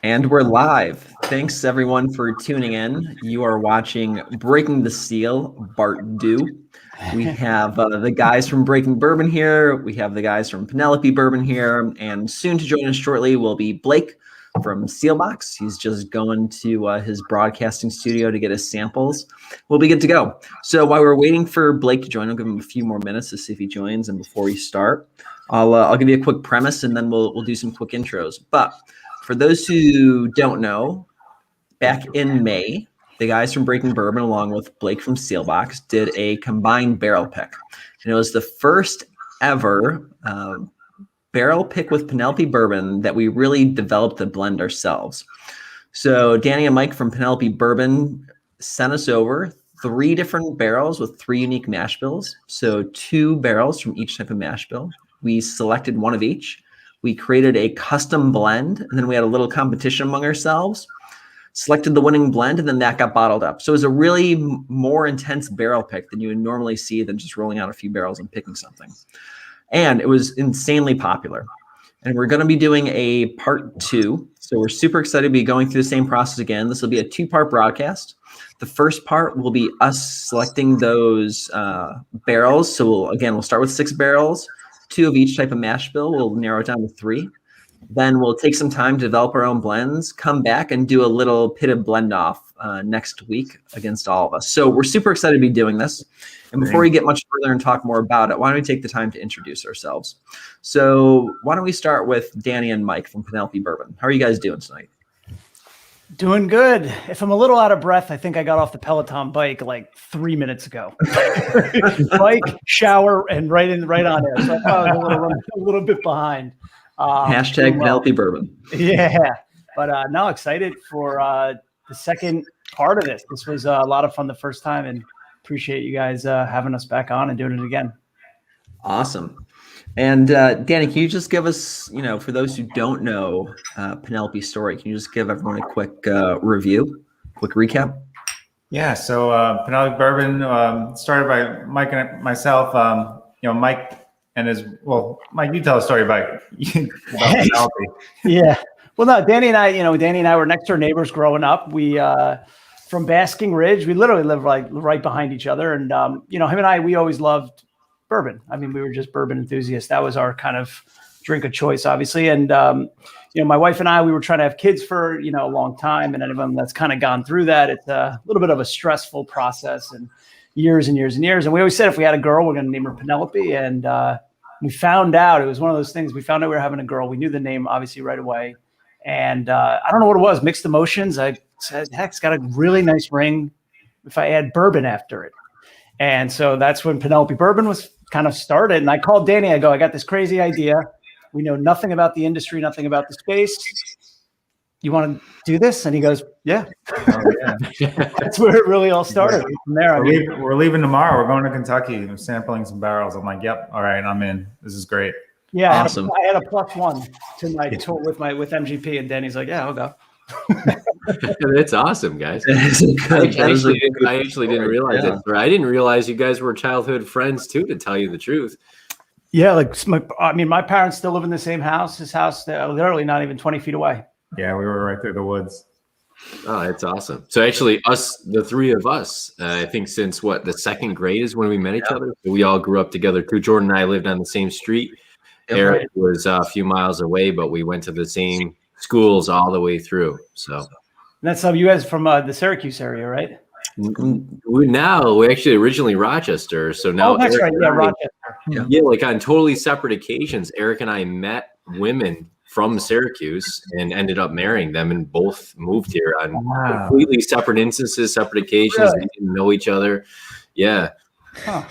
And we're live. Thanks everyone for tuning in. You are watching Breaking the Seel Part Deux. We have the guys from Breaking Bourbon here. We have the guys from Penelope Bourbon here. And soon to join us shortly will be Blake from Seelbach. He's just going to his broadcasting studio to get his samples. We'll be good to go. So while we're waiting for Blake to join, I'll give him a few more minutes to see if he joins. And before we start, I'll give you a quick premise and then we'll do some quick intros. But for those who don't know, back in May, the guys from Breaking Bourbon, along with Blake from Seelbach, did a combined barrel pick. And it was the first ever barrel pick with Penelope Bourbon that we really developed the blend ourselves. So Danny and Mike from Penelope Bourbon sent us over 3 different barrels with 3 unique mash bills. So 2 barrels from each type of mash bill. We selected one of each. We created a custom blend, and then we had a little competition among ourselves, selected the winning blend, and then that got bottled up. So it was a really more intense barrel pick than you would normally see than just rolling out a few barrels and picking something. And it was insanely popular. And we're going to be doing a part 2. So we're super excited to be going through the same process again. This will be a 2-part broadcast. The first part will be us selecting those barrels. So we'll start with 6 barrels. 2 of each type of mash bill. We'll narrow it down to 3. Then we'll take some time to develop our own blends, come back and do a little pitted blend off next week against all of us. So we're super excited to be doing this. And before we get much further and talk more about it, why don't we take the time to introduce ourselves? So why don't we start with Danny and Mike from Penelope Bourbon. How are you guys doing tonight? Doing good. If I'm a little out of breath, I think I got off the Peloton bike like 3 minutes ago. Bike, shower, and right on there. So I was a little bit behind. Hashtag Penelope Bourbon. Yeah, but now excited for the second part of this. This was a lot of fun the first time, and appreciate you guys having us back on and doing it again. Awesome. And Danny, can you just give us, for those who don't know Penelope's story, can you just give everyone a quick review, quick recap? Yeah, so Penelope Bourbon started by Mike and myself. Mike and Mike, you tell a story about Penelope. Yeah. Well, no, Danny and I were next door neighbors growing up. We from Basking Ridge, we literally lived like right behind each other, and him and I, we always loved bourbon. I mean, we were just bourbon enthusiasts. That was our kind of drink of choice, obviously. And, my wife and I, we were trying to have kids for, a long time. And anyone that's kind of gone through that, it's a little bit of a stressful process and years and years and years. And we always said, if we had a girl, we're going to name her Penelope. And we found out, it was one of those things. We found out we were having a girl. We knew the name obviously right away. And I don't know what it was, mixed emotions. I said, heck, it's got a really nice ring if I add bourbon after it. And so that's when Penelope Bourbon was kind of started. And I called Danny. I go, I got this crazy idea. We know nothing about the industry, nothing about the space. You want to do this? And he goes, yeah. Oh, yeah. That's where it really all started. From there, we're leaving tomorrow. We're going to Kentucky. We're sampling some barrels. I'm like, yep. All right, I'm in. This is great. Yeah, awesome. I had a +1 to my tour with MGP, and Danny's like, yeah, I'll go. That's awesome, guys. I actually didn't realize it. I didn't realize you guys were childhood friends too, to tell you the truth. Yeah, my parents still live in the same house. His house, literally not even 20 feet away. Yeah, we were right through the woods. Oh, that's awesome. So actually, the 3 of us, I think since the 2nd grade is when we met each other. So we all grew up together too. Jordan and I lived on the same street. Eric was a few miles away, but we went to the same schools all the way through. So that's some you guys from the Syracuse area, right? We're actually originally Rochester. So now that's right. Yeah, Rochester. Yeah, like on totally separate occasions, Eric and I met women from Syracuse and ended up marrying them, and both moved here on completely separate instances, separate occasions. Really? They didn't know each other. Yeah. Huh.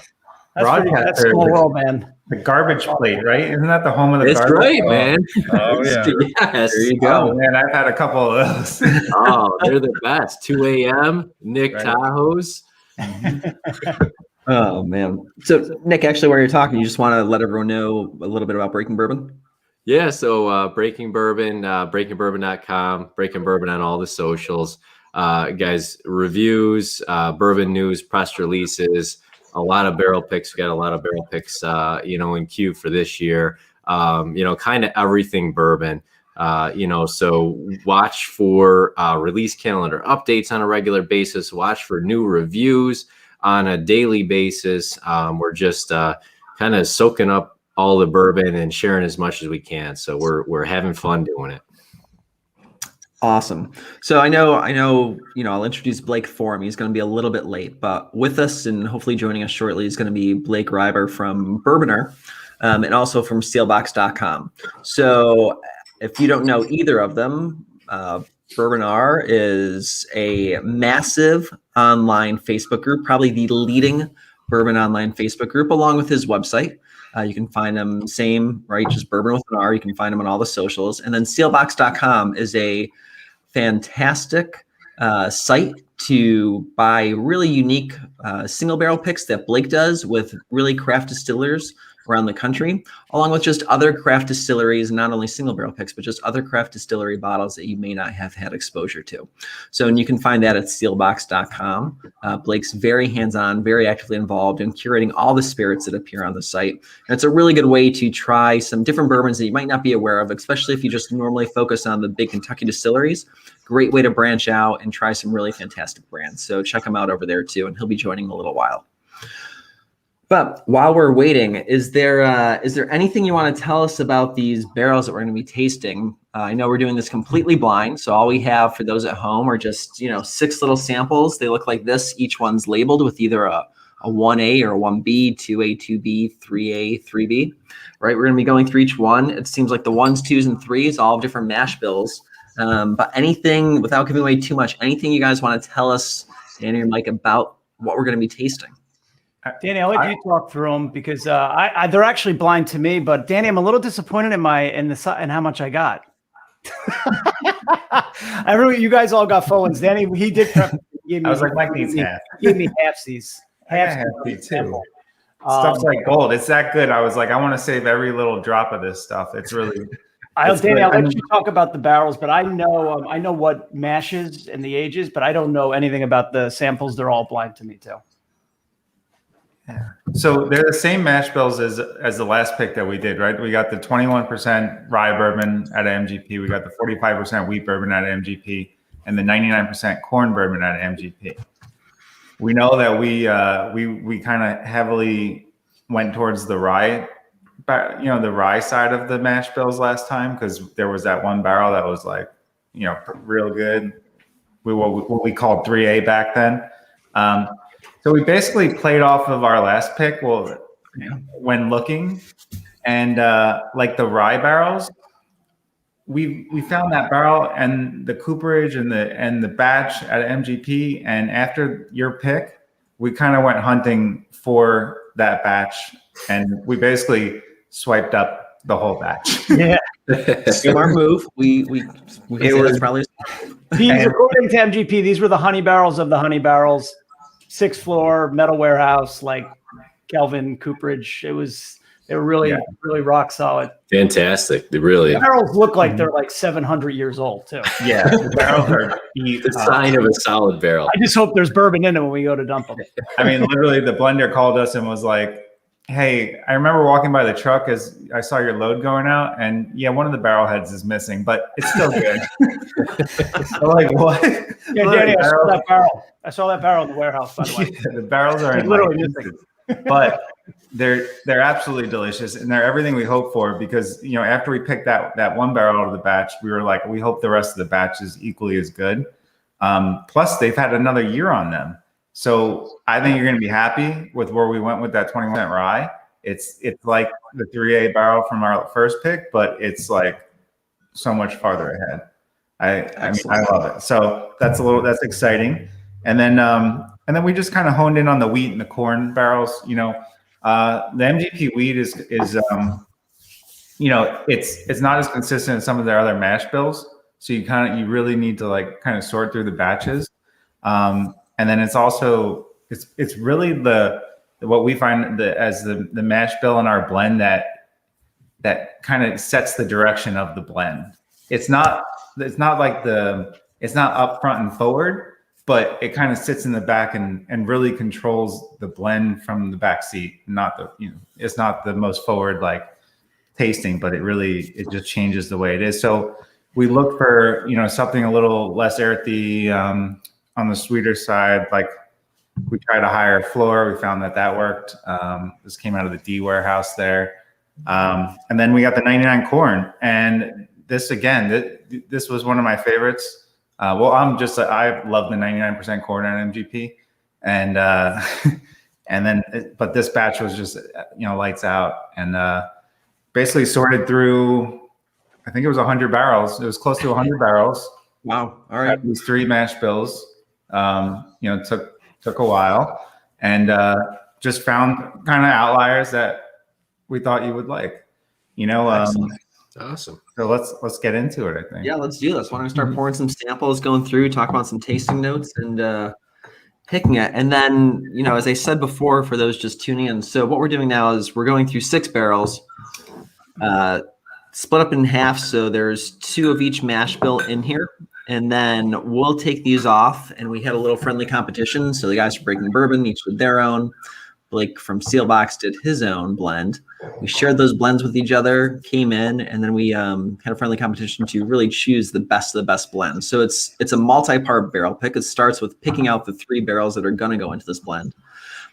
That's small world, man. The garbage plate, right? Isn't that the home of the That's garbage? That's right, man. Oh, yeah. Yes. There you go. Oh, man, I've had a couple of those. Oh, they're the best. 2 a.m., Nick Tahoe's. Oh, man. So, Nick, actually, while you're talking, you just want to let everyone know a little bit about Breaking Bourbon? Yeah, so Breaking Bourbon, breakingbourbon.com, Breaking Bourbon on all the socials. Guys, reviews, bourbon news, press releases, a lot of barrel picks. We got a lot of barrel picks, in queue for this year. Kind of everything bourbon. So watch for release calendar updates on a regular basis. Watch for new reviews on a daily basis. We're just kind of soaking up all the bourbon and sharing as much as we can. So we're having fun doing it. Awesome. So I know, I'll introduce Blake for him. He's going to be a little bit late, but with us and hopefully joining us shortly is going to be Blake Reiber from Bourbonr, and also from Seelbach.com. So if you don't know either of them, Bourbonr is a massive online Facebook group, probably the leading bourbon online Facebook group, along with his website. You can find them just Bourbon with an R. You can find them on all the socials. And then Seelbach.com is a fantastic site to buy really unique single barrel picks that Blake does with really craft distillers around the country, along with just other craft distilleries, not only single barrel picks, but just other craft distillery bottles that you may not have had exposure to. So, and you can find that at seelbox.com. Blake's very hands-on, very actively involved in curating all the spirits that appear on the site. And it's a really good way to try some different bourbons that you might not be aware of, especially if you just normally focus on the big Kentucky distilleries. Great way to branch out and try some really fantastic brands. So check him out over there too, and he'll be joining in a little while. But while we're waiting, is there anything you want to tell us about these barrels that we're going to be tasting? I know we're doing this completely blind, so all we have for those at home are just 6 little samples. They look like this. Each one's labeled with either a 1A or a 1B, 2A, 2B, 3A, 3B. Right? We're going to be going through each one. It seems like the 1s, 2s, and 3s, all have different mash bills. But anything, without giving away too much, anything you guys want to tell us, Danny or Mike, about what we're going to be tasting? Danny, I'll let you talk through them because they're actually blind to me. But Danny, I'm a little disappointed in how much I got. You guys all got full ones. Danny, he did prep. I was like, Mike needs half. He gave me halfsies. Half too. Stuff's like gold. It's that good. I was like, I want to save every little drop of this stuff. It's really. Danny, I'll let you talk about the barrels, but I know what mashes and the ages, but I don't know anything about the samples. They're all blind to me too. Yeah. So they're the same mash bills as the last pick that we did, right? We got the 21% rye bourbon at MGP. We got the 45% wheat bourbon at MGP and the 99% corn bourbon at MGP. We know that we kind of heavily went towards the rye, the rye side of the mash bills last time because there was that one barrel that was like, real good. What we called 3A back then. So we basically played off of our last pick when looking, and like the rye barrels, we found that barrel and the cooperage and the batch at MGP, and after your pick, we kind of went hunting for that batch, and we basically swiped up the whole batch. Yeah, smart move. We it was probably according to MGP. These were the honey barrels of the honey barrels. 6th floor metal warehouse, like Kelvin cooperage. They were really rock solid. Fantastic. The barrels look like they're like 700 years old too. Yeah, the barrels are the sign of a solid barrel. I just hope there's bourbon in them when we go to dump them. I mean, literally, the blender called us and was like, "Hey, I remember walking by the truck as I saw your load going out, and one of the barrel heads is missing, but it's still good." I'm like, what? Yeah, Danny, I saw that barrel in the warehouse, by the way. The barrels are literally missing. But they're absolutely delicious, and they're everything we hope for because after we picked that one barrel out of the batch, we were like, we hope the rest of the batch is equally as good. Plus, they've had another year on them. So I think you're going to be happy with where we went with that 21% rye. It's like the 3A barrel from our first pick, but it's like so much farther ahead. I mean, I love it. So that's exciting. And then we just kind of honed in on the wheat and the corn barrels. The MGP wheat is it's not as consistent as some of their other mash bills. So you really need to kind of sort through the batches. And then it's also it's really what we find as the mash bill in our blend that kind of sets the direction of the blend. It's not up front and forward, but it kind of sits in the back and really controls the blend from the back seat. It's not the most forward tasting, but it just changes the way it is. So we look for, something a little less earthy, on the sweeter side. Like we tried a higher floor. We found that worked. This came out of the D warehouse there. And then we got the 99 corn, and this again, this was one of my favorites. I love the 99% corn on MGP, and but this batch was just lights out, and basically sorted through. I think it was 100 barrels. It was close to 100 barrels. Wow! All right, these 3 mash bills. Took a while, and just found kind of outliers that we thought you would like. Awesome. So let's get into it, I think. Yeah, let's do this. Why don't we start pouring some samples, going through, talk about some tasting notes, and picking it. And then, as I said before, for those just tuning in, so what we're doing now is we're going through 6 barrels, split up in half. So there's 2 of each mash bill in here. And then we'll take these off, and we had a little friendly competition. So the guys from Breaking Bourbon each did their own. Blake from Seelbach did his own blend. We shared those blends with each other, came in, and then we had a friendly competition to really choose the best of the best blends. So it's a multi-part barrel pick. It starts with picking out the 3 barrels that are going to go into this blend,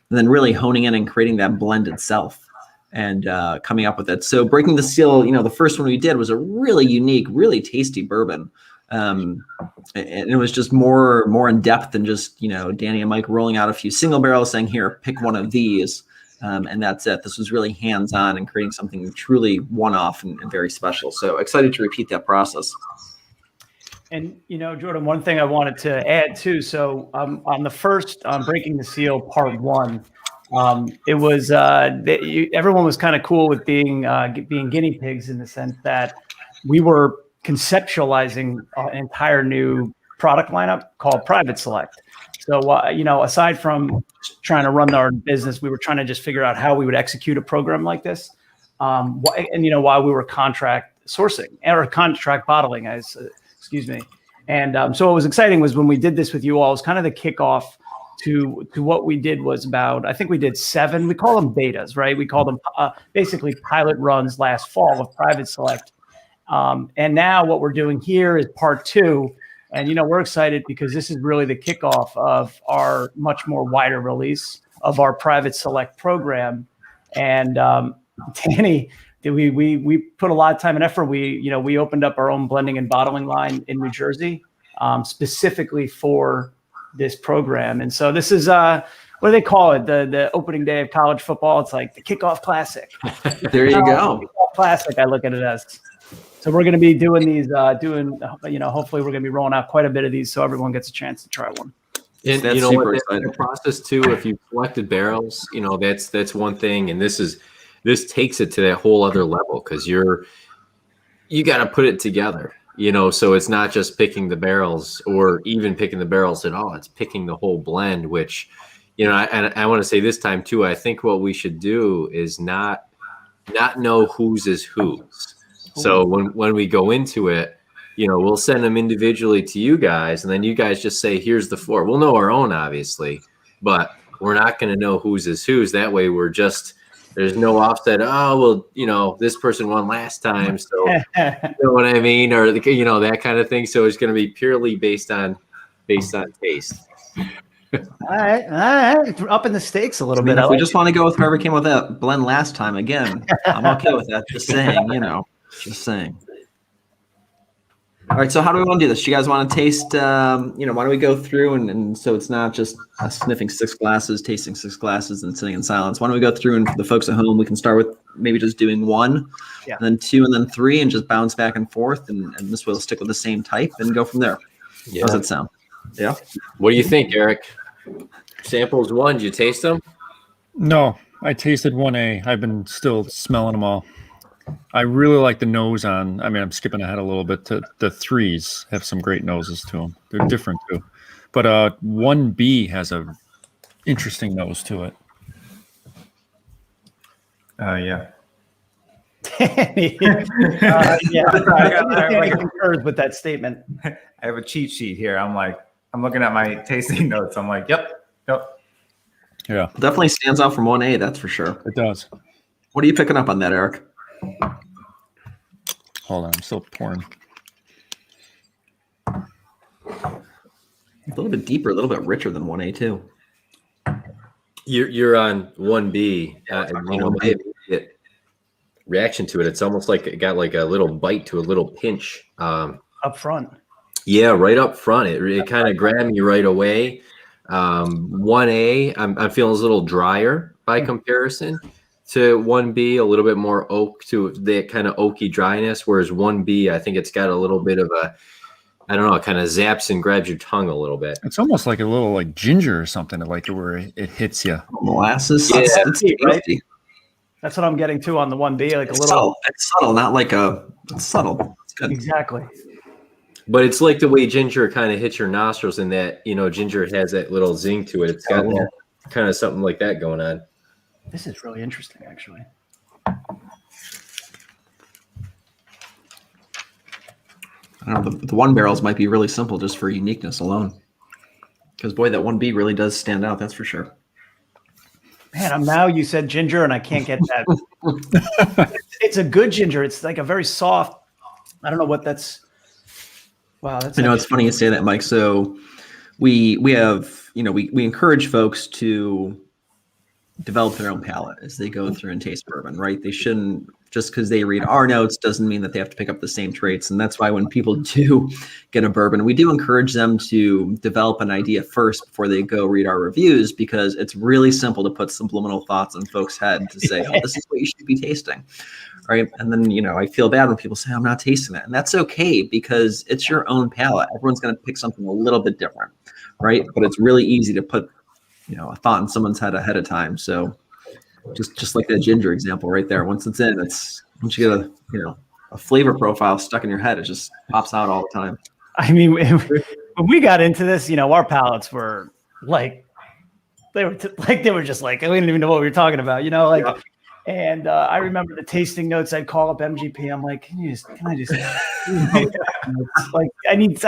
and then really honing in and creating that blend itself and coming up with it. So Breaking the Seal, the first one we did was a really unique, really tasty bourbon. And it was just more in depth than just, Danny and Mike rolling out a few single barrels saying, here, pick one of these. And that's it. This was really hands-on and creating something truly one-off and very special. So excited to repeat that process. And, Jordan, one thing I wanted to add too. So on the first Breaking the Seal Part 1, it was everyone was kind of cool with being guinea pigs, in the sense that we were conceptualizing an entire new product lineup called Private Select. So, aside from trying to run our business, we were trying to just figure out how we would execute a program like this. While we were contract sourcing or contract bottling, excuse me. And so what was exciting was when we did this with you all, it was kind of the kickoff to what we did. Was about, I think we did 7, we call them betas, right? We call them basically pilot runs last fall of Private Select. And now what we're doing here is Part 2. And, we're excited because this is really the kickoff of our much more wider release of our Private Select program. And Danny, we put a lot of time and effort. We opened up our own blending and bottling line in New Jersey, specifically for this program. And so this is, what do they call it? The opening day of college football. It's like the kickoff classic. There you go. Kickoff classic, I look at it as. So we're going to be doing these, hopefully we're going to be rolling out quite a bit of these so everyone gets a chance to try one. And that's what, exciting. the process too, if you selected barrels, that's one thing. And this takes it to that whole other level, because you got to put it together, so it's not just picking the barrels or even picking the barrels at all. It's picking the whole blend, which, I want to say this time too, I think what we should do is not know whose is whose. So when we go into it, we'll send them individually to you guys, and then you guys just say, here's the 4. We'll know our own, obviously, but we're not going to know whose is whose. That way there's no offset. Oh, well, this person won last time. So you know what I mean? Or, that kind of thing. So it's going to be purely based on taste. All right. Upping the stakes a little bit. If we just want to go with whoever came with that blend last time, again, I'm okay with that. Just saying, just saying. All right, so how do we want to do this? You guys want to taste, why don't we go through and so it's not just us sniffing 6 glasses, tasting 6 glasses, and sitting in silence. Why don't we go through, and for the folks at home, we can start with maybe just doing 1, and then 2, and then 3, and just bounce back and forth, and this way we'll stick with the same type and go from there. Yeah. How's that sound? Yeah? What do you think, Eric? Samples 1, did you taste them? No, I tasted 1A. I've been still smelling them all. I really like the nose on. I'm skipping ahead a little bit to the 3s have some great noses to them. They're different too. But 1B has a interesting nose to it. Yeah. Danny. I concur with that statement. I have a cheat sheet here. I'm looking at my tasting notes. I'm like, yep. Yeah. Definitely stands out from 1A, that's for sure. It does. What are you picking up on that, Eric? Hold on, I'm still pouring. A little bit deeper, a little bit richer than 1A too. You're on 1B. Yeah, My immediate reaction to it, it's almost like it got like a little bite to a little pinch. Up front. Yeah, right up front. It kind of grabbed me right away. 1A, I'm feeling a little drier by comparison to 1B, a little bit more oak to that kind of oaky dryness, whereas 1B, I think it's got a little bit of a, I don't know, it kind of zaps and grabs your tongue a little bit. It's almost like a little like ginger or something, like where it hits you. Molasses. Yeah, it's right? tasty. That's what I'm getting to on the 1B, like It's a little. subtle. It's subtle, not like it's subtle. It's good. Exactly. But it's like the way ginger kind of hits your nostrils, and that, ginger has that little zing to it. It's got that, kind of something like that going on. This is really interesting, actually. I don't know. The one barrels might be really simple just for uniqueness alone. Because boy, that 1B really does stand out. That's for sure. Man, now you said ginger, and I can't get that. It's a good ginger. It's like a very soft. I don't know what that's. Wow, that's. I know it's funny you say that, Mike. So we have we encourage folks to develop their own palate as they go through and taste bourbon, right? They shouldn't, just because they read our notes doesn't mean that they have to pick up the same traits. And that's why when people do get a bourbon, we do encourage them to develop an idea first before they go read our reviews, because it's really simple to put subliminal thoughts in folks' head to say, oh, this is what you should be tasting. Right. And then, I feel bad when people say, I'm not tasting that. And that's okay, because it's your own palate. Everyone's going to pick something a little bit different. Right. But it's really easy to put, a thought in someone's head ahead of time. So just like that ginger example right there, once it's in, once you get a flavor profile stuck in your head, it just pops out all the time. I mean, when we got into this, our palates were like, they were just like, I didn't even know what we were talking about, Yeah. And I remember the tasting notes. I'd call up MGP. I'm like, can I just like, I need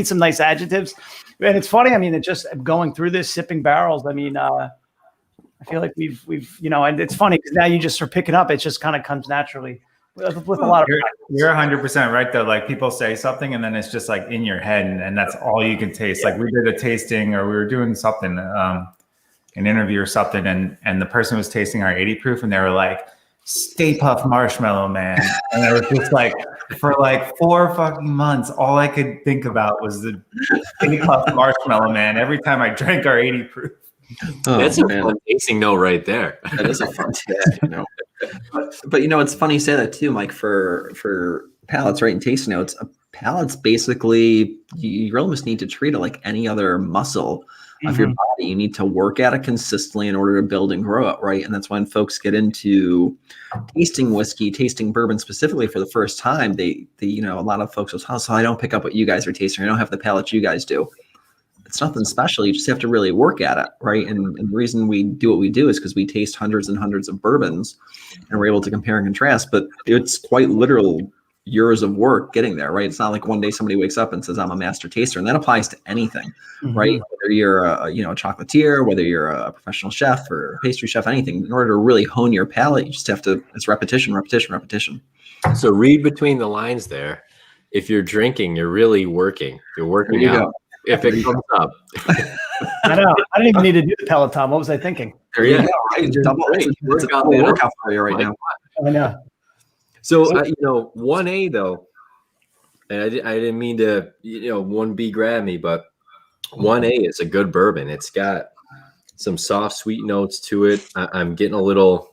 some nice adjectives. And it's funny. I mean, it just going through this, sipping barrels. I mean, I feel like we've and it's funny because now you just start picking up. It just kind of comes naturally with a lot of. You're 100% right though. Like people say something and then it's just like in your head, and that's all you can taste. Like we did a tasting, or we were doing something. An interview or something, and the person was tasting our 80 proof, and they were like, Stay Puft Marshmallow Man. And it was just like, for like 4 fucking months, all I could think about was the Stay Puft Marshmallow Man every time I drank our 80 proof. Oh, that's a fun tasting note right there. That is a fun taste, But it's funny you say that too, Mike, for palates, right? And tasting notes, palates basically, you almost need to treat it like any other muscle of your body. You need to work at it consistently in order to build and grow it, right? And that's when folks get into tasting whiskey, tasting bourbon specifically for the first time. They a lot of folks will say, oh, so I don't pick up what you guys are tasting. I don't have the palate you guys do. It's nothing special. You just have to really work at it, right? And the reason we do what we do is because we taste hundreds and hundreds of bourbons, and we're able to compare and contrast. But it's quite literal years of work getting there, right? It's not like one day somebody wakes up and says, I'm a master taster. And that applies to anything, right? Whether you're a chocolatier, whether you're a professional chef or a pastry chef, anything. In order to really hone your palate, you just have to, it's repetition, repetition, repetition. So read between the lines there. If you're drinking, you're really working. You're working out. Go. If it comes up. I know. I didn't even need to do the Peloton. What was I thinking? There you go. Right? Double workout for you right now. I know. So, 1A though, and I didn't mean to, 1B grab me, but 1A is a good bourbon. It's got some soft, sweet notes to it. I'm getting almost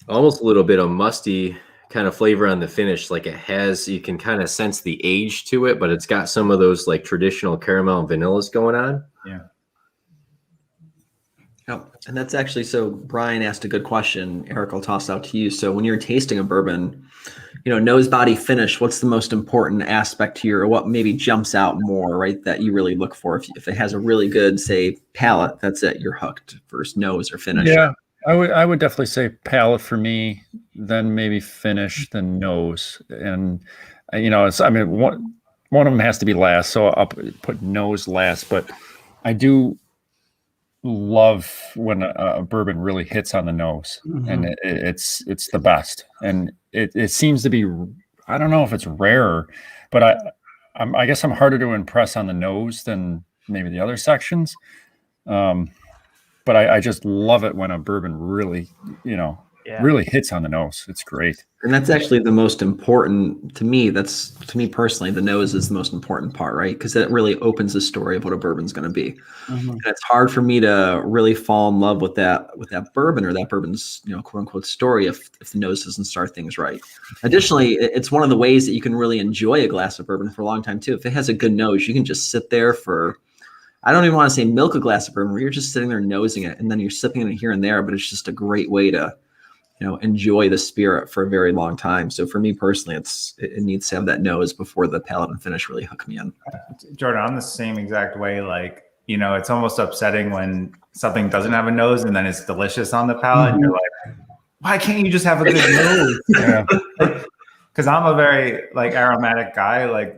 a little bit of musty kind of flavor on the finish. Like you can kind of sense the age to it, but it's got some of those like traditional caramel and vanillas going on. Yeah. Yep. And that's actually, so Brian asked a good question. Eric, I'll toss out to you. So when you're tasting a bourbon, nose, body, finish, what's the most important aspect to or what maybe jumps out more, right? That you really look for. If it has a really good, say, palate, that's it. You're hooked versus nose or finish. Yeah, I would definitely say palate for me, then maybe finish, then nose. And, one of them has to be last. So I'll put nose last, but I do love when a bourbon really hits on the nose, and it's the best. And it seems to be, I don't know if it's rarer, but I guess I'm harder to impress on the nose than maybe the other sections. But I just love it when a bourbon really, really hits on the nose. It's great. And that's actually the most important to me. That's, to me personally, the nose is the most important part, right? Because it really opens the story of what a bourbon's going to be. And it's hard for me to really fall in love with that bourbon or that bourbon's, quote unquote story if the nose doesn't start things right. Additionally, it's one of the ways that you can really enjoy a glass of bourbon for a long time too. If it has a good nose, you can just sit there for, I don't even want to say milk a glass of bourbon, where you're just sitting there nosing it and then you're sipping it here and there, but it's just a great way to enjoy the spirit for a very long time. So for me personally, it needs to have that nose before the palate and finish really hook me in. Jordan, I'm the same exact way. Like, it's almost upsetting when something doesn't have a nose and then it's delicious on the palate. And you're like, why can't you just have a good nose? Because I'm a very aromatic guy.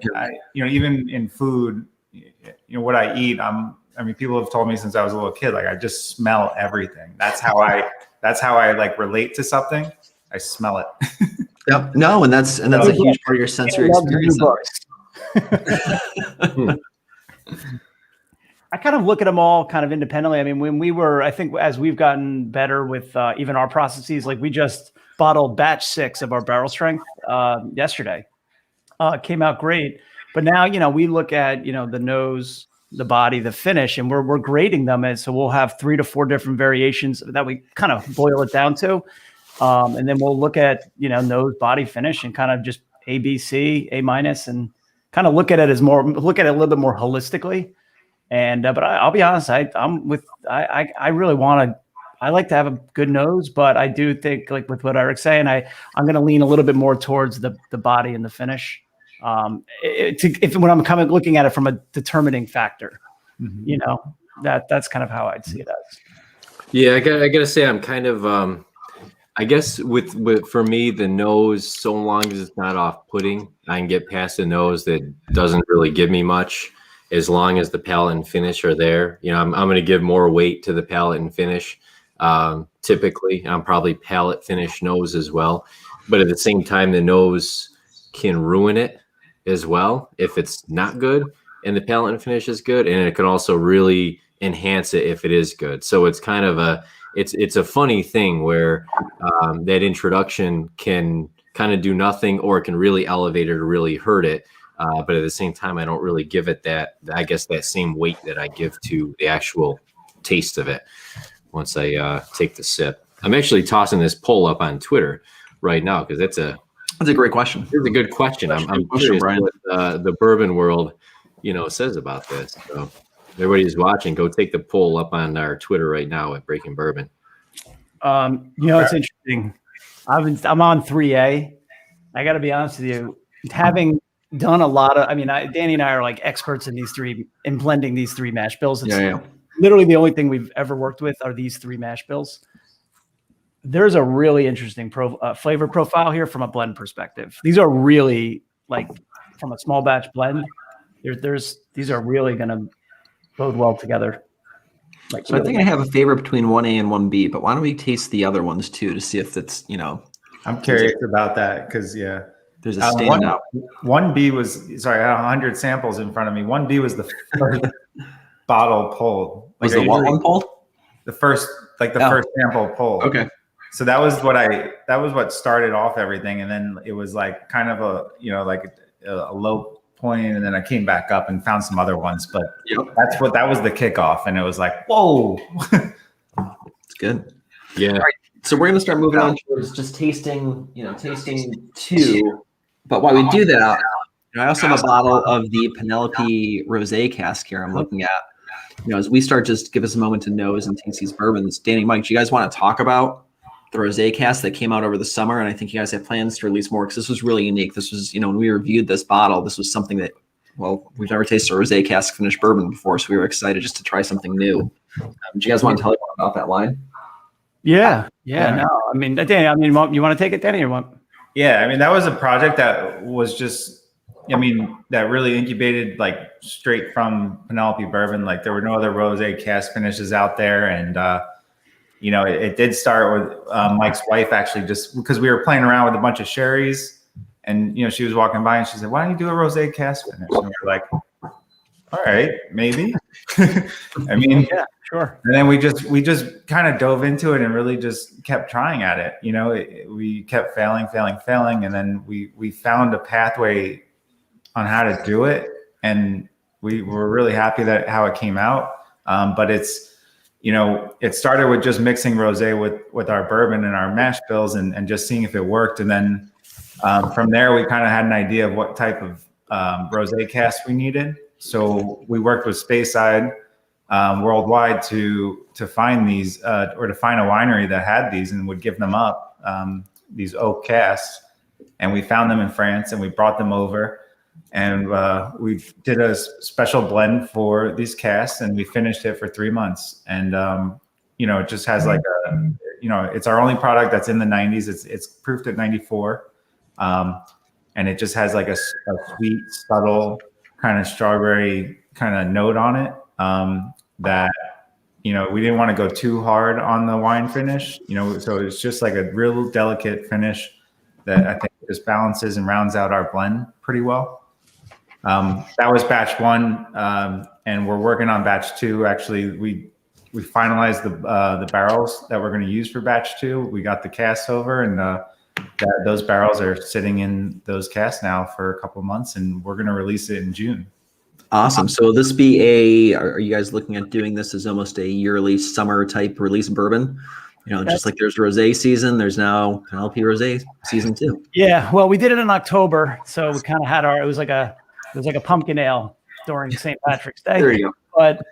Even in food, what I eat, people have told me since I was a little kid, I just smell everything. That's how I relate to something. I smell it. Yep. No, and that's a huge part of your sensory experience. I kind of look at them all kind of independently. I mean, I think as we've gotten better with even our processes, we just bottled batch 6 of our barrel strength yesterday. It came out great. But now, we look at, the nose, the body, the finish, and we're grading them. And so we'll have 3 to 4 different variations that we kind of boil it down to. And then we'll look at, nose, body, finish, and kind of just A, B, C, A-, and kind of look at it a little bit more holistically. And, but I'll be honest, I really I like to have a good nose, but I do think with what Eric's saying, I'm going to lean a little bit more towards the body and the finish. When I'm looking at it from a determining factor, that's kind of how I'd see it as. Yeah, I gotta say, I'm kind of, I guess with for me, the nose, so long as it's not off-putting, I can get past the nose that doesn't really give me much. As long as the palate and finish are there, I'm going to give more weight to the palate and finish. Typically, I'm probably palate, finish, nose as well. But at the same time, the nose can ruin it as well if it's not good, and the palate and finish is good, and it can also really enhance it if it is good. So it's kind of it's a funny thing where that introduction can kind of do nothing, or it can really elevate it or really hurt it. But at the same time, I don't really give it that same weight that I give to the actual taste of it once I take the sip. I'm actually tossing this poll up on Twitter right now because that's a great question. It's a good question. I'm curious what the bourbon world, says about this. So everybody who's watching, go take the poll up on our Twitter right now at Breaking Bourbon. It's interesting. I'm on 3A. I got to be honest with you, having done a lot of, Danny and I are experts in blending these 3 mash bills. It's literally the only thing we've ever worked with are these 3 mash bills. There's a really interesting flavor profile here from a blend perspective. These are really from a small batch blend. These are really going to bode well together. So I think I have a favorite between 1A and 1B, but why don't we taste the other ones too to see if it's, I'm curious about that because there's a standout. 1B was, I had 100 samples in front of me. 1B was the first bottle pulled. Was the one pulled? The first, first sample pulled. Okay. So that was what started off everything. And then it was kind of a low point. And then I came back up and found some other ones, but that was the kickoff. And it was whoa. It's good. Yeah. All right. So we're going to start moving on towards just tasting 2. But while we do that, I also have a bottle of the Penelope Rosé cask here I'm looking at. As we start, just give us a moment to nose and taste these bourbons. Danny, Mike, do you guys want to talk about the Rosé cask that came out over the summer? And I think you guys have plans to release more because this was really unique. This was, when we reviewed this bottle, this was something that, we've never tasted a Rosé cask finished bourbon before, so we were excited just to try something new. Do you guys want to tell everyone about that line? Yeah. No, Danny, you want to take it, Danny, or what? Yeah, that was a project that was just I mean, that really incubated like straight from Penelope Bourbon. Like there were no other rosé cask finishes out there, and you know, it did start with Mike's wife actually, just because we were playing around with a bunch of sherries, and you know, she was walking by and she said, "Why don't you do a rosé cask finish?" And we were like, "All right, maybe." I mean, Yeah, sure. and then we just kind of dove into it and really just kept trying at it. You know, we kept failing, and then we found a pathway on how to do it, and we were really happy that how it came out. But it's, you know, it started with just mixing rosé with our bourbon and our mash bills and just seeing if it worked, and then from there we kind of had an idea of what type of rosé cask we needed. So we worked with Speyside worldwide to find these or to find a winery that had these and would give them up, these oak casks, and we found them in France and we brought them over. And we did a special blend for these casks, and we finished it for 3 months. And you know, it just has like a, you know, it's our only product that's in the 90s. It's proofed at 94, and it just has like a sweet, subtle kind of strawberry kind of note on it. That, you know, we didn't want to go too hard on the wine finish. You know, so it's just like a real delicate finish that I think just balances and rounds out our blend pretty well. That was batch 1, and we're working on batch 2. Actually, we finalized the barrels that we're going to use for batch 2. We got the casks over, and those barrels are sitting in those casks now for a couple of months, and we're going to release it in June. Awesome. So this be are you guys looking at doing this as almost a yearly summer type release bourbon? You know, just like there's rosé season, there's now Penelope Rosé season 2. Yeah, well, we did it in October, so we kind of had it was like a pumpkin ale during St. Patrick's Day. There you go. But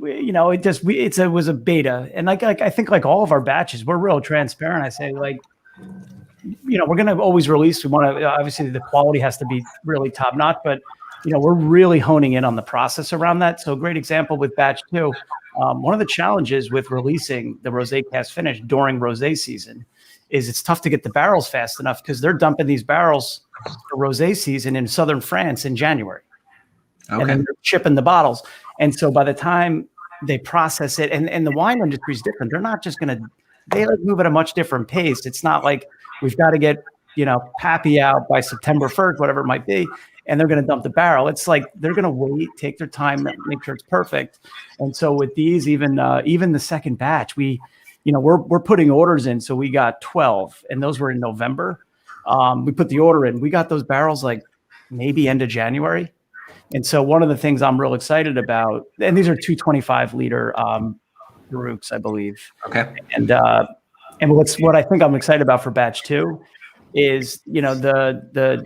you know, it was a beta, and like I think like all of our batches, we're real transparent. I say, like, you know, we're going to always release. We want to, obviously the quality has to be really top notch, but you know, we're really honing in on the process around that. So a great example with batch 2, one of the challenges with releasing the rosé cask finish during rosé season is it's tough to get the barrels fast enough because they're dumping these barrels for rosé season in southern France in January. Okay. And then they're shipping the bottles. And so by the time they process it, and the wine industry is different. They're not just going to, they like move at a much different pace. It's not like we've got to get, you know, Pappy out by September 1st, whatever it might be, and they're going to dump the barrel. It's like they're going to wait, take their time, make sure it's perfect. And so with these, even the second batch, we're putting orders in. So we got 12, and those were in November. We put the order in. We got those barrels like maybe end of January. And so one of the things I'm real excited about, and these are 225-liter Baruchs, I believe. Okay. And what I think I'm excited about for batch 2 is, you know, the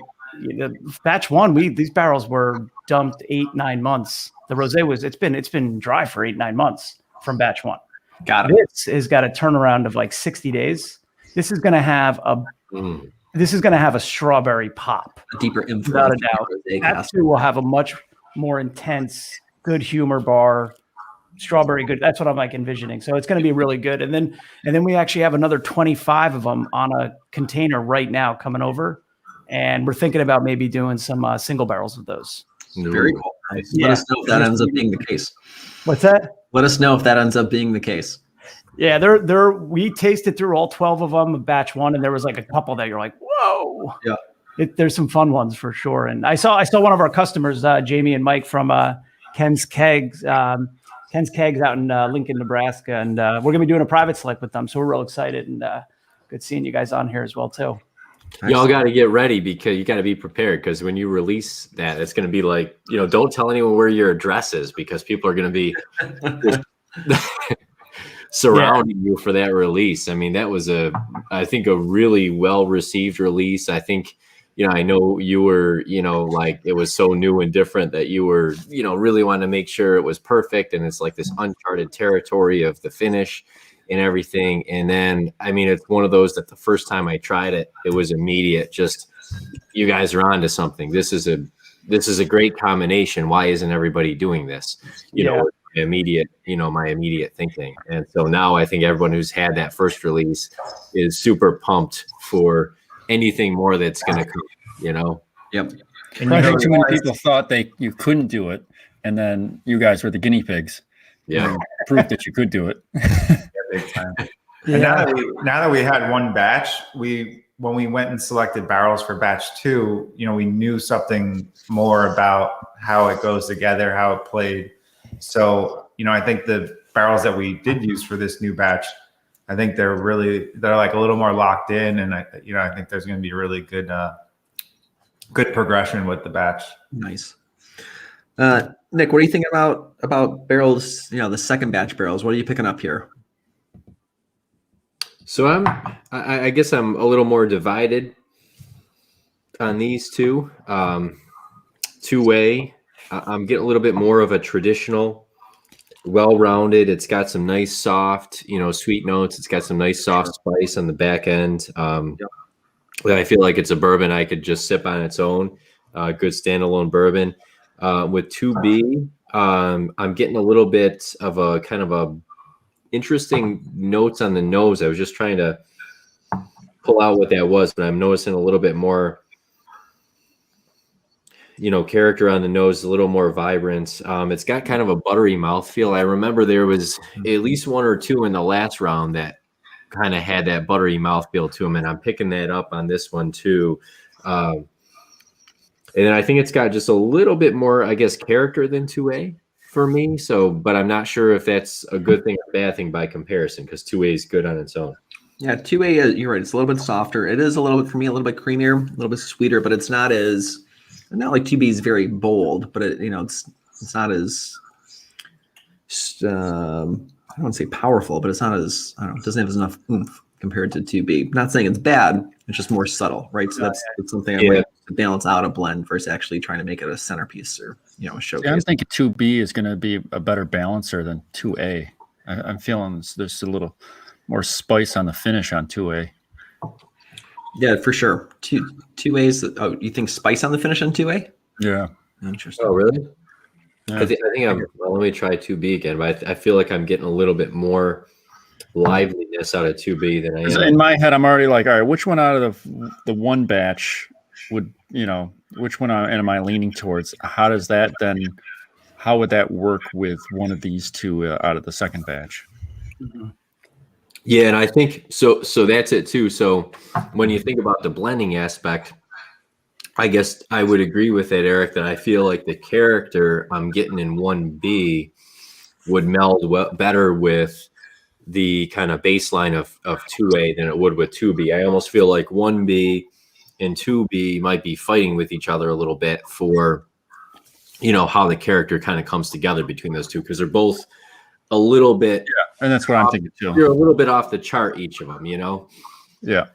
batch 1, these barrels were dumped 8-9 months. The rosé it's been dry for 8-9 months from batch 1. Got it. This has got a turnaround of like 60 days. This is going to have a strawberry pop. A deeper influence. Without a doubt. Batch 2 will have a much more intense, good humor bar, strawberry good. That's what I'm like envisioning. So it's going to be really good. And then we actually have another 25 of them on a container right now coming over. And we're thinking about maybe doing some single barrels of those. Very cool. Yeah. Let us know if that ends up being the case. What's that? Let us know if that ends up being the case. Yeah, we tasted through all 12 of them, batch 1, and there was like a couple that you're like, whoa. Yeah. There's some fun ones for sure. And I saw one of our customers, Jamie and Mike from Ken's Kegs out in Lincoln, Nebraska, and we're gonna be doing a private select with them. So we're real excited, and good seeing you guys on here as well too. Y'all got to get ready because you got to be prepared, because when you release that, it's going to be like, you know, don't tell anyone where your address is, because people are going to be surrounding you for that release. I mean, that was I think a really well received release. I think, you know, I know you were, you know, like it was so new and different that you were, you know, really wanting to make sure it was perfect. And it's like this uncharted territory of the finish and everything. And then, I mean, it's one of those that the first time I tried it, it was immediate. Just, you guys are onto something. This is a great combination. Why isn't everybody doing this? You know, my immediate thinking. And so now I think everyone who's had that first release is super pumped for anything more that's going to come, you know? Yep. And I think too many people thought you couldn't do it, and then you guys were the guinea pigs. Yeah, Proved that you could do it. big time. And now that we had one batch, when we went and selected barrels for batch 2, we knew something more about how it goes together, how it played. So, I think the barrels that we did use for this new batch, I think they're like a little more locked in, and I think there's going to be a really good progression with the batch. Nice. Nick, what are you thinking about barrels? The second batch barrels. What are you picking up here? So I guess I'm a little more divided on these two. Two-way, I'm getting a little bit more of a traditional, well-rounded. It's got some nice soft, sweet notes. It's got some nice soft spice on the back end. I feel like it's a bourbon I could just sip on its own. Good standalone bourbon. With 2B, I'm getting a little bit of a kind of a interesting notes on the nose. I was just trying to pull out what that was, but I'm noticing a little bit more, character on the nose, a little more vibrant. It's got kind of a buttery mouthfeel. I remember there was at least one or two in the last round that kind of had that buttery mouthfeel to them, and I'm picking that up on this one too. And then I think it's got just a little bit more, I guess, character than 2A for me. So, but I'm not sure if that's a good thing or a bad thing by comparison, because 2A is good on its own. Yeah, 2A, you're right. It's a little bit softer. It is a little bit, for me, a little bit creamier, a little bit sweeter, but it's not like 2B is very bold, but it's not as, I don't want to say powerful, but it's not as, it doesn't have as enough oomph compared to 2B. Not saying it's bad, it's just more subtle, right? So that's something I might balance out a blend versus actually trying to make it a centerpiece or, a showcase. Yeah, I'm thinking 2B is going to be a better balancer than 2A. I'm feeling there's a little more spice on the finish on 2A. Yeah, for sure. 2A's. Oh, you think spice on the finish on 2A? Yeah. Interesting. Oh, really? Yeah. I think well, let me try 2B again, but I feel like I'm getting a little bit more liveliness out of 2B than I am. In my head, I'm already like, all right, which one out of the one batch would, which one am I leaning towards? How would that work with one of these two out of the second batch? Mm-hmm. Yeah, and I think so that's it too. So when you think about the blending aspect, I guess I would agree with that, Eric, that I feel like the character I'm getting in 1B would meld better with the kind of baseline of 2A than it would with 2B. I almost feel like 1B and 2B might be fighting with each other a little bit for, how the character kind of comes together between those two, because they're both a little bit. Yeah, and that's what I'm thinking too. You're a little bit off the chart, each of them, Yeah,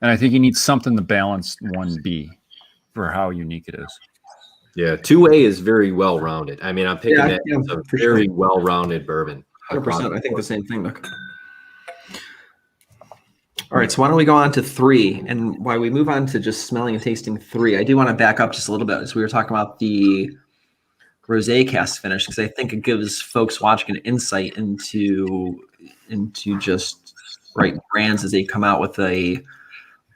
and I think you need something to balance 1B for how unique it is. Yeah, 2A is very well rounded. I mean, I'm picking that as a very sure. well rounded bourbon. 100%. I think the same thing, Nick. All right, so why don't we go on to 3? And while we move on to just smelling and tasting 3, I do want to back up just a little bit as we were talking about the rosé cast finish, because I think it gives folks watching an insight into just brands as they come out with a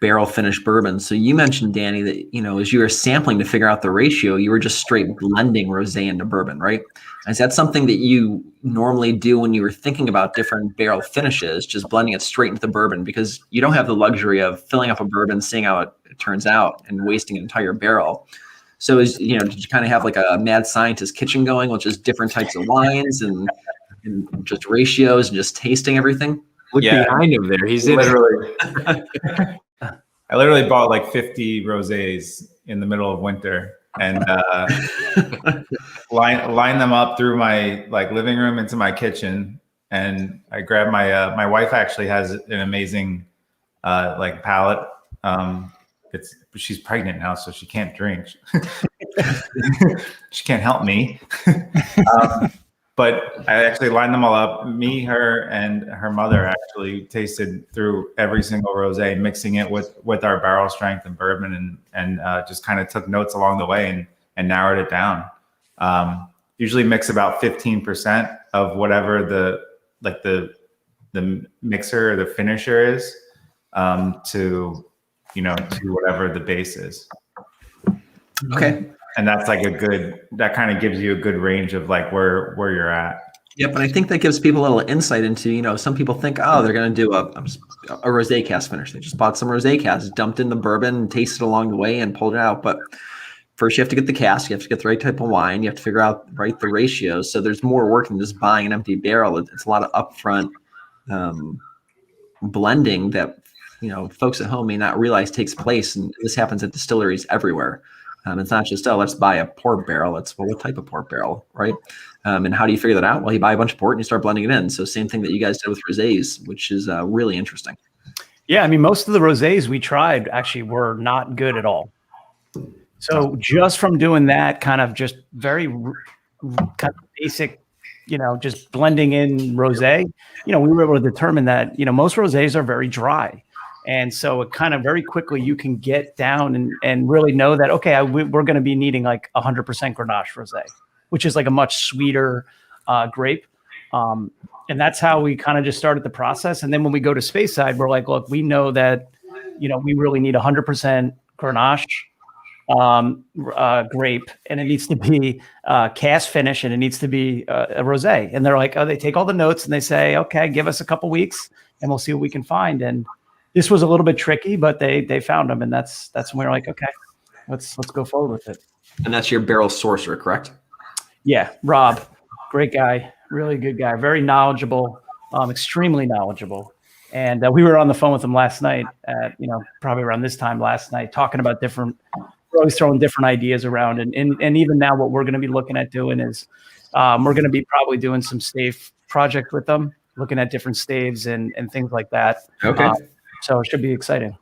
barrel finished bourbon. So you mentioned, Danny, that as you were sampling to figure out the ratio, you were just straight blending rosé into bourbon, right? Is that something that you normally do when you were thinking about different barrel finishes, just blending it straight into the bourbon, because you don't have the luxury of filling up a bourbon, seeing how it turns out, and wasting an entire barrel? So did you kind of have like a mad scientist kitchen going with just different types of wines and just ratios and just tasting everything? Look behind him there. He's literally. I literally bought like 50 rosés in the middle of winter and line them up through my living room into my kitchen. And I grabbed my wife actually has an amazing palate. She's pregnant now, so she can't drink. She can't help me. But I actually lined them all up. Me, her, and her mother actually tasted through every single rosé, mixing it with our barrel strength and bourbon, and just kind of took notes along the way and narrowed it down. Usually mix about 15% of whatever the mixer or the finisher is to whatever the base is. Okay. And that's like that kind of gives you a good range of like where you're at. Yep, and I think that gives people a little insight into, some people think, oh, they're going to do a rosé cast finish. They just bought some rosé cast, dumped in the bourbon, tasted along the way, and pulled it out. But first, you have to get the cask. You have to get the right type of wine. You have to figure out the ratios. So there's more work than just buying an empty barrel. It's a lot of upfront blending that folks at home may not realize takes place, and this happens at distilleries everywhere. It's not just, let's buy a port barrel. It's, well, what type of port barrel, right? And how do you figure that out? Well, you buy a bunch of port and you start blending it in. So same thing that you guys did with rosés, which is really interesting. Yeah, I mean, most of the rosés we tried actually were not good at all. So just from doing that kind of just very kind of basic, just blending in rosé, we were able to determine that, most rosés are very dry. And so it kind of very quickly you can get down and really know that, okay, we're going to be needing like 100% Grenache rosé, which is like a much sweeter grape. And that's how we kind of just started the process. And then when we go to Speyside, we're like, look, we know that, we really need 100% Grenache grape, and it needs to be cast finish, and it needs to be a rosé. And they're like, they take all the notes and they say, okay, give us a couple weeks and we'll see what we can find. And this was a little bit tricky, but they found them, and that's when we were like, okay, let's go forward with it. And that's your barrel sourcer, correct? Yeah, Rob, great guy, really good guy, very knowledgeable, extremely knowledgeable. And we were on the phone with him last night at, probably around this time last night, talking about we're always throwing different ideas around. And even now what we're going to be looking at doing is we're going to be probably doing some stave project with them, looking at different staves and things like that. Okay. So it should be exciting.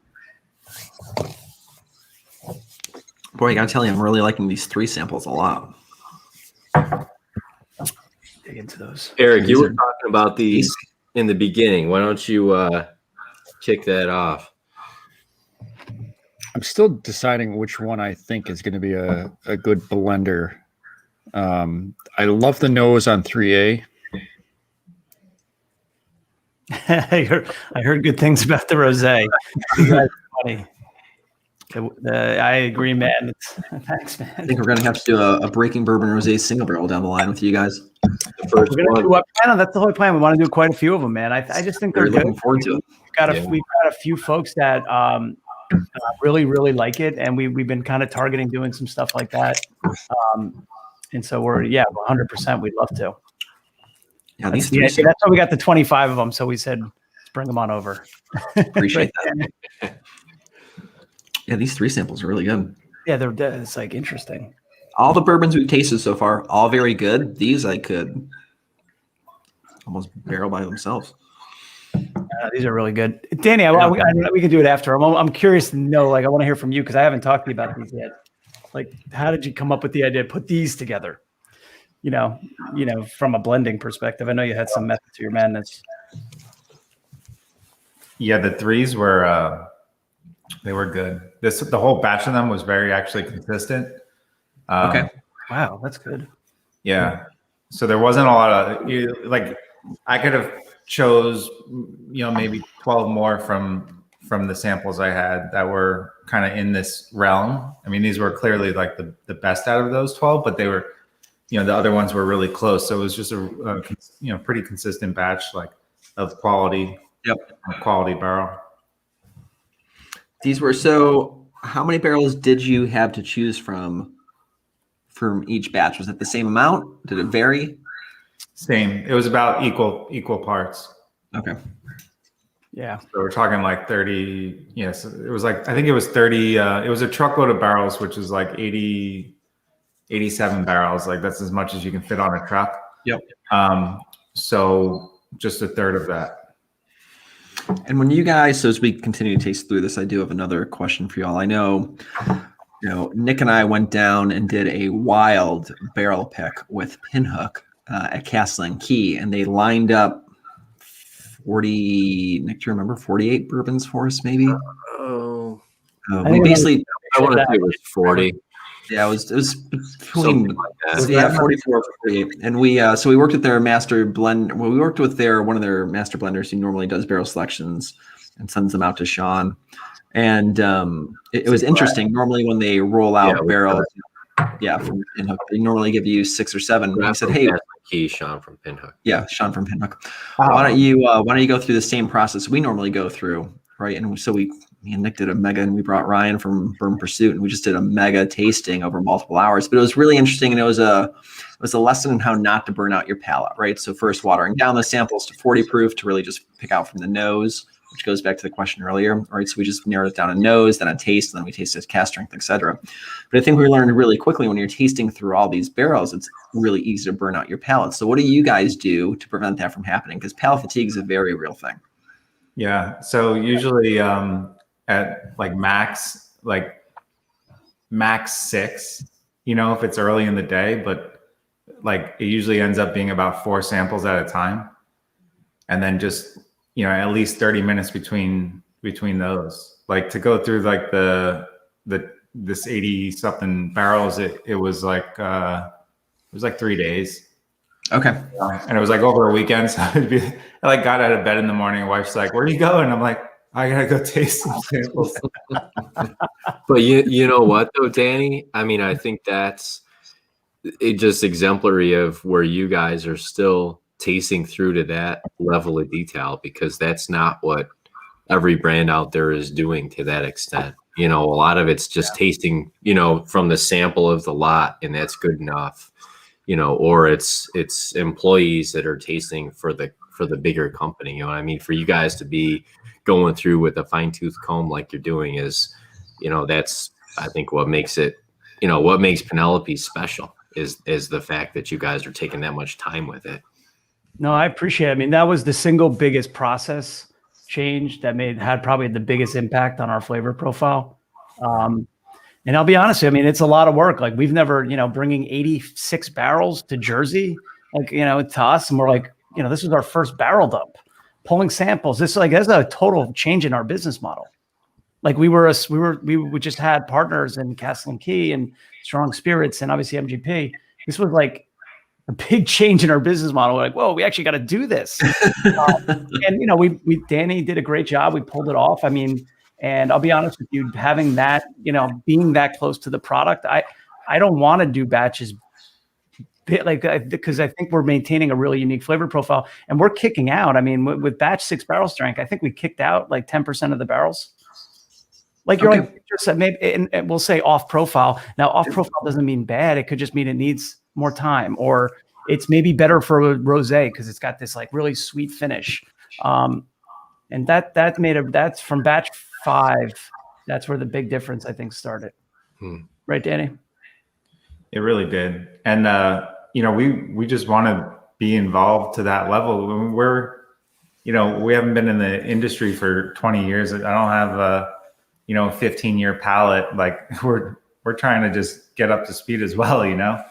Boy, I got to tell you, I'm really liking these 3 samples a lot. Dig into those. Eric, you were talking about these in the beginning. Why don't you kick that off? I'm still deciding which one I think is going to be a good blender. I love the nose on 3A. I heard good things about the rosé. That's funny. I agree, man. Thanks, man. I think we're going to have to do a Breaking Bourbon Rosé single barrel down the line with you guys. The first one. That's the whole plan. We want to do quite a few of them, man. I just think they're good. Looking forward to it. We've got a few folks that really, really like it, and we've been kind of targeting doing some stuff like that. And so we're 100%. We'd love to. Yeah, That's why we got the 25 of them. So we said, let's bring them on over. Appreciate that. Yeah, these 3 samples are really good. Yeah, it's like interesting. All the bourbons we've tasted so far, all very good. These I could almost barrel by themselves. These are really good. Danny, we can do it after. I'm curious to know, like, I want to hear from you because I haven't talked to you about these yet. Like, how did you come up with the idea to put these together? From a blending perspective. I know you had some method to your madness. Yeah, the 3s were they were good. The whole batch of them was very actually consistent. Okay. Wow, that's good. Yeah. So there wasn't a lot of like I could have chose maybe 12 more from the samples I had that were kind of in this realm. I mean, these were clearly like the best out of those 12, but they were the other ones were really close. So it was just a pretty consistent batch like of quality. Yep. Quality barrel. These were so. How many barrels did you have to choose from each batch? Was it the same amount? Did it vary? Same. It was about equal parts. Okay. Yeah. So we're talking like 30. Yes, it was like I think it was 30. It was a truckload of barrels, which is like 87 barrels. Like that's as much as you can fit on a truck. Yep. So just a third of that. And when you guys, so as we continue to taste through this, I do have another question for y'all. I know, Nick and I went down and did a wild barrel pick with Pinhook at Castle and Key, and they lined up 40, Nick, do you remember 48 bourbons for us, maybe? Oh, we basically, I want to say it was 40. Yeah, it was between like 44 48. And we worked with their master blend. Well, we worked with one of their master blenders who normally does barrel selections and sends them out to Sean. And it was interesting. Normally, when they roll out barrels, from Pinhook, they normally give you 6 or 7. And I said, "Hey, Sean from Pinhook." Yeah, Sean from Pinhook. Why don't you go through the same process we normally go through, right?" And so me and Nick did a mega, and we brought Ryan from Bourbon Pursuit, and we just did a mega tasting over multiple hours. But it was really interesting, and it was a lesson in how not to burn out your palate, right? So first, watering down the samples to 40 proof to really just pick out from the nose, which goes back to the question earlier, right? So we just narrowed it down a nose, then a taste, and then we tasted cast strength, etc. But I think we learned really quickly when you're tasting through all these barrels, it's really easy to burn out your palate. So what do you guys do to prevent that from happening? Because palate fatigue is a very real thing. Yeah. So usually at max 6, if it's early in the day, but it usually ends up being about 4 samples at a time. And then just, at least 30 minutes between those, to go through this 80 something barrels. It was 3 days. Okay. And it was over a weekend. So I got out of bed in the morning. Wife's like, "Where are you going?" I'm like, "I gotta go taste some samples." But you know what though, Danny? I mean, I think that's just exemplary of where you guys are still tasting through to that level of detail, because that's not what every brand out there is doing to that extent. A lot of it's just tasting, from the sample of the lot, and that's good enough. Or it's employees that are tasting for the bigger company. You know what I mean? For you guys to be going through with a fine tooth comb like you're doing is, that's, I think, what makes it, what makes Penelope special is the fact that you guys are taking that much time with it. No, I appreciate it. I mean, that was the single biggest process change that had probably the biggest impact on our flavor profile. And I'll be honest with you, I mean, it's a lot of work. We've never, bringing 86 barrels to Jersey, to us, and we're this was our first barrel dump, pulling samples. This that's a total change in our business model. We just had partners in Castle and Key and Strong Spirits and obviously MGP. This was a big change in our business model. We're whoa, we actually got to do this. And Danny did a great job. We pulled it off. I mean, and I'll be honest with you, having that, being that close to the product, I don't want to do batches because I think we're maintaining a really unique flavor profile, and we're kicking out. I mean, with batch 6 barrel strength, I think we kicked out 10% of the barrels. Maybe, and we'll say off profile. Now, off profile doesn't mean bad. It could just mean it needs more time, or it's maybe better for a rosé because it's got this really sweet finish. And that's from batch 5. That's where the big difference, I think, started. Right, Danny? It really did. And, we just want to be involved to that level. We haven't been in the industry for 20 years. I don't have a 15-year palate. We're trying to just get up to speed as well, Yeah,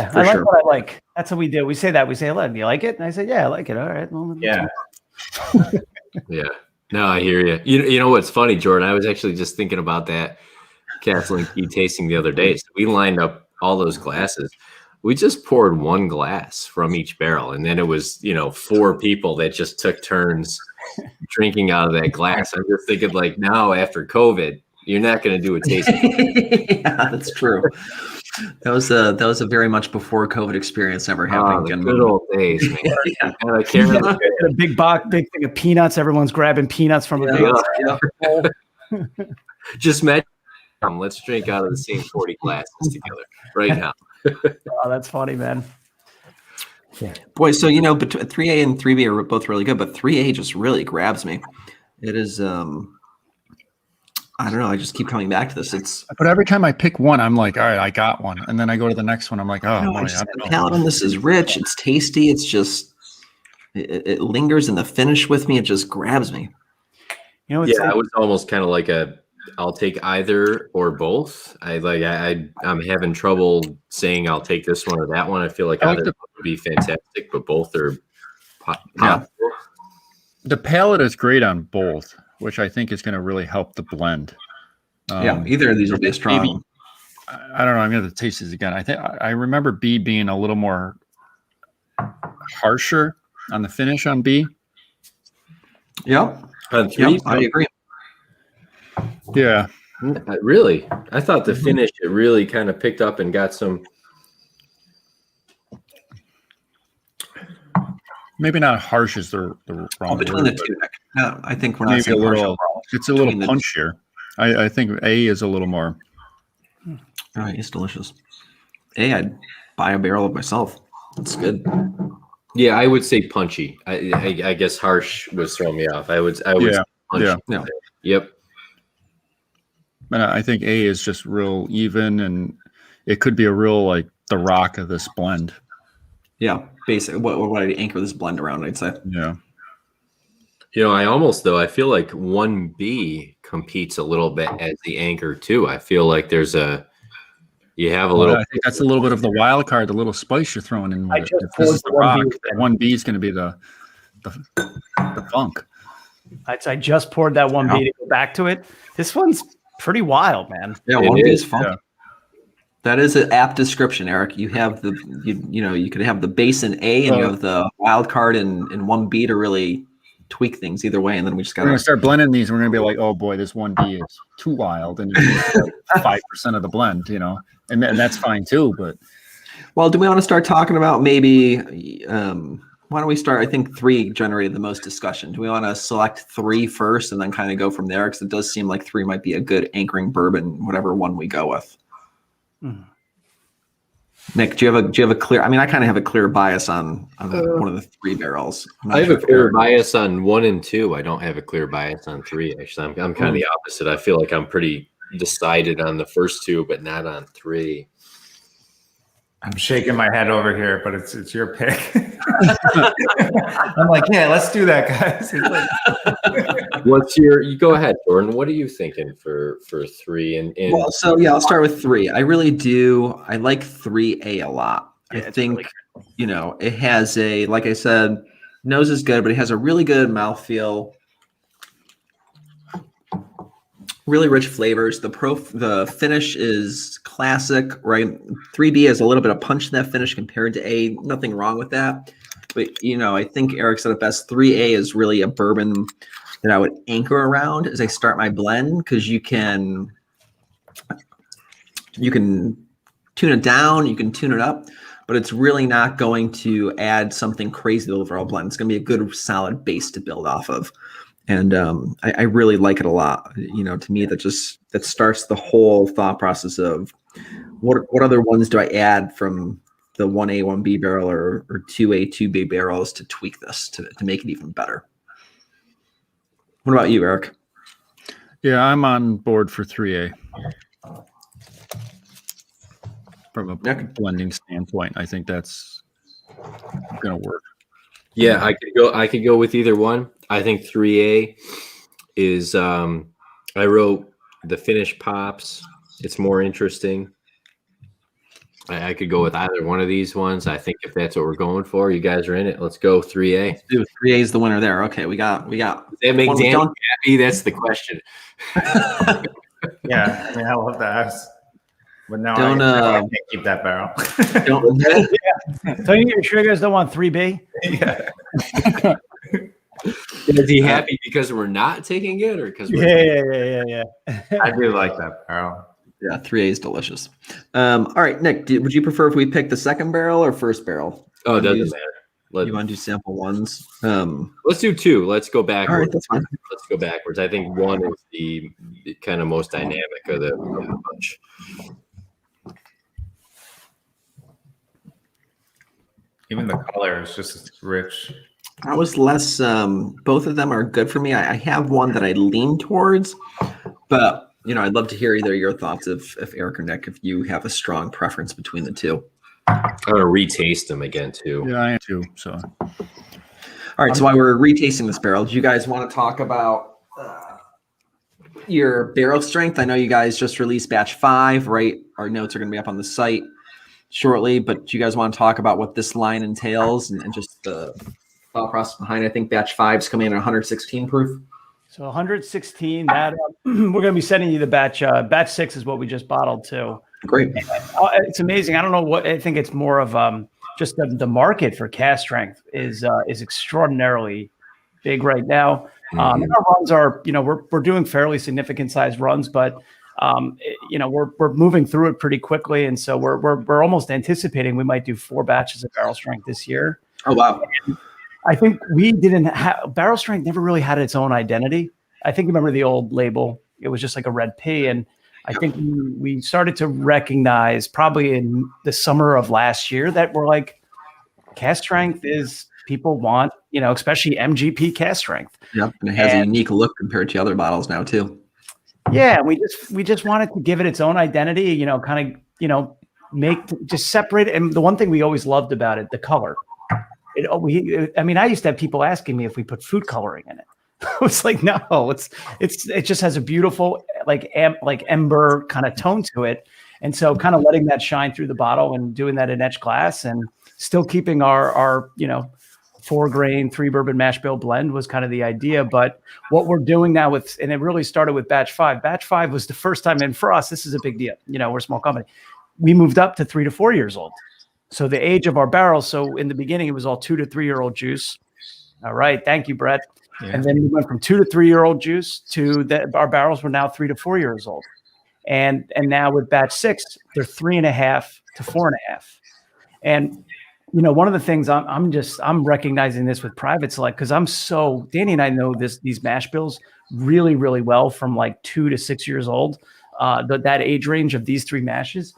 For I like sure. what I like. That's what we do. We say that. We say, "Do you like it?" And I say, "Yeah, I like it." All right. Well, Yeah. Yeah. No, I hear you. You know what's funny, Jordan? I was actually just thinking about that Castle and Key tasting the other day. So we lined up all those glasses. We just poured 1 glass from each barrel, and then it was 4 people that just took turns drinking out of that glass. I'm just thinking, now after COVID, you're not going to do a tasting. Yeah, that's true. That was a very much before COVID experience ever happening. The good old days, man. Yeah. a big thing of peanuts. Everyone's grabbing peanuts from a big. Just imagine. Let's drink out of the same 40 glasses together right now. Oh, that's funny, man. Boy, so between 3A and 3B are both really good, but 3A just really grabs me. It is I don't know, I just keep coming back to this. But every time I pick one, I'm like, all right, I got one. And then I go to the next one. I'm like, oh, boy, the palate on this is rich. It's tasty. It's just, it lingers in the finish with me. It just grabs me. I was almost kind of like I'll take either or both. I'm having trouble saying I'll take this one or that one. I feel like either would be fantastic, but both are possible. The palate is great on both, which I think is going to really help the blend. Either of these will be strong. Maybe, I don't know. I'm going to taste these again. I remember B being a little more harsher on the finish on B. Yep. On 3, I agree. Yeah. Really? I thought the finish, it really kind of picked up and got some. Maybe not harsh is the wrong Between word, the two, Nick. No, I think we're not maybe a saying harsh little. overall. It's a little Between the- punchier. I think A is a little more. All right, it's delicious. I'd buy a barrel of myself. It's good. Yeah, I would say punchy. I guess harsh was throwing me off. I would say punchy. Yeah. Yep. And I think A is just real even, and it could be a real like the rock of this blend. Yeah, basically, what would I anchor this blend around? I'd say. Yeah. I feel like 1B competes a little bit as the anchor too. I feel like you have a little. I think that's a little bit of the wild card, the little spice you're throwing in. I With it. just If this is poured the 1B rock, with it. 1B is going to be the funk. I just poured that 1B to go back to it. This one's pretty wild, man. Yeah, It 1B is, is fun. yeah. That is an apt description, Eric. You have you could have the base in A and you have the wild card in 1B to really tweak things either way, and then we just We're going got to start blending these, and we're going to be like, oh boy, this 1B is too wild, and it's like 5% of the blend, and that's fine too. But Well, do we want to start talking about maybe? Why don't we start? I think 3 generated the most discussion. Do we want to select 3 first and then kind of go from there? Because it does seem like 3 might be a good anchoring bourbon, whatever one we go with. Nick, do you have a clear? I mean, I kind of have a clear bias on one of the 3 barrels. I have a clear bias on 1 and 2. I don't have a clear bias on 3. Actually, I'm kind of the opposite. I feel like I'm pretty decided on the first 2, but not on 3. I'm shaking my head over here, but it's your pick. I'm like, yeah, let's do that, guys. It's like, You go ahead, Jordan. What are you thinking for 3? And Well, so yeah, I'll start with 3. I really do. I like 3A a lot. Yeah, I think it has like I said, nose is good, but it has a really good mouthfeel. Really rich flavors. The finish is classic, right? 3B has a little bit of punch in that finish compared to A. Nothing wrong with that. But I think Eric said it best. 3A is really a bourbon that I would anchor around as I start my blend, because you can tune it down, you can tune it up, but it's really not going to add something crazy to the overall blend. It's going to be a good solid base to build off of. And I really like it a lot. To me, that starts the whole thought process of what other ones do I add from the 1A, 1B barrel or 2A, 2B barrels to tweak this to make it even better. What about you, Eric? yeah, I'm on board for 3A. From a blending standpoint, I think that's going to work. yeah, I could go with either one. I think 3A is I wrote the finish pops. It's more interesting. I could go with either one of these ones. I think if that's what we're going for, you guys are in it. Let's go 3A. 3A is the winner there. Okay, we got. Does that make Danny happy? That's the question. yeah, I mean, I love that. But now I can't keep that barrel. So you sure you guys don't want 3B? Yeah. Is he happy because we're not taking it, or because Yeah. I do like that barrel. Yeah, 3A is delicious. All right, Nick, would you prefer if we pick the second barrel or first barrel? Oh, it doesn't matter. You want to do sample ones? Let's do 2. Let's go backwards. All right, that's fine. Let's go backwards. I think 1 is the kind of most dynamic of the bunch. Even the color is just rich. I was less. Both of them are good for me. I have one that I lean towards, but I'd love to hear either your thoughts if Eric or Nick, if you have a strong preference between the two. I'm gonna retaste them again too. Yeah, I am too. So, all right. So while we're retasting this barrel, do you guys want to talk about your barrel strength? I know you guys just released batch 5, right? Our notes are going to be up on the site shortly, but do you guys want to talk about what this line entails and just the thought process behind it? I think batch 5 is coming in at 116 proof. So 116. That we're going to be sending you the batch. Batch 6 is what we just bottled too. Great. It's amazing. I don't know what I think. It's more of just the market for cask strength is extraordinarily big right now. And our runs are, we're doing fairly significant sized runs, but we're moving through it pretty quickly, and so we're almost anticipating we might do 4 batches of barrel strength this year. Oh wow! And I think we didn't have barrel strength. Never really had its own identity. I think remember the old label. It was just like a red P, and I think we started to recognize probably in the summer of last year that we're like, cast strength is people want, especially MGP cast strength. Yep, and it has a unique look compared to other bottles now too. Yeah, we just wanted to give it its own identity, just separate it. And the one thing we always loved about it, the color. I used to have people asking me if we put food coloring in it. I was like, no, it just has a beautiful like ember kind of tone to it. And so kind of letting that shine through the bottle and doing that in etch glass and still keeping our 4-grain 3 bourbon mash bill blend was kind of the idea. But what we're doing now and it really started with batch 5. Batch 5 was the first time, and for us, this is a big deal. We're a small company. We moved up to 3 to 4 years old. So the age of our barrels. So in the beginning, it was all 2 to 3 year old juice. All right. Thank you, Brett. Yeah. And then we went from 2 to 3 year old juice to our barrels were now 3 to 4 years old. And now with batch 6, they're 3.5 to 4.5. And one of the things I'm recognizing this with Private Select because Danny and I know these mash bills really, really well from like 2 to 6 years old, that age range of these 3 mashes.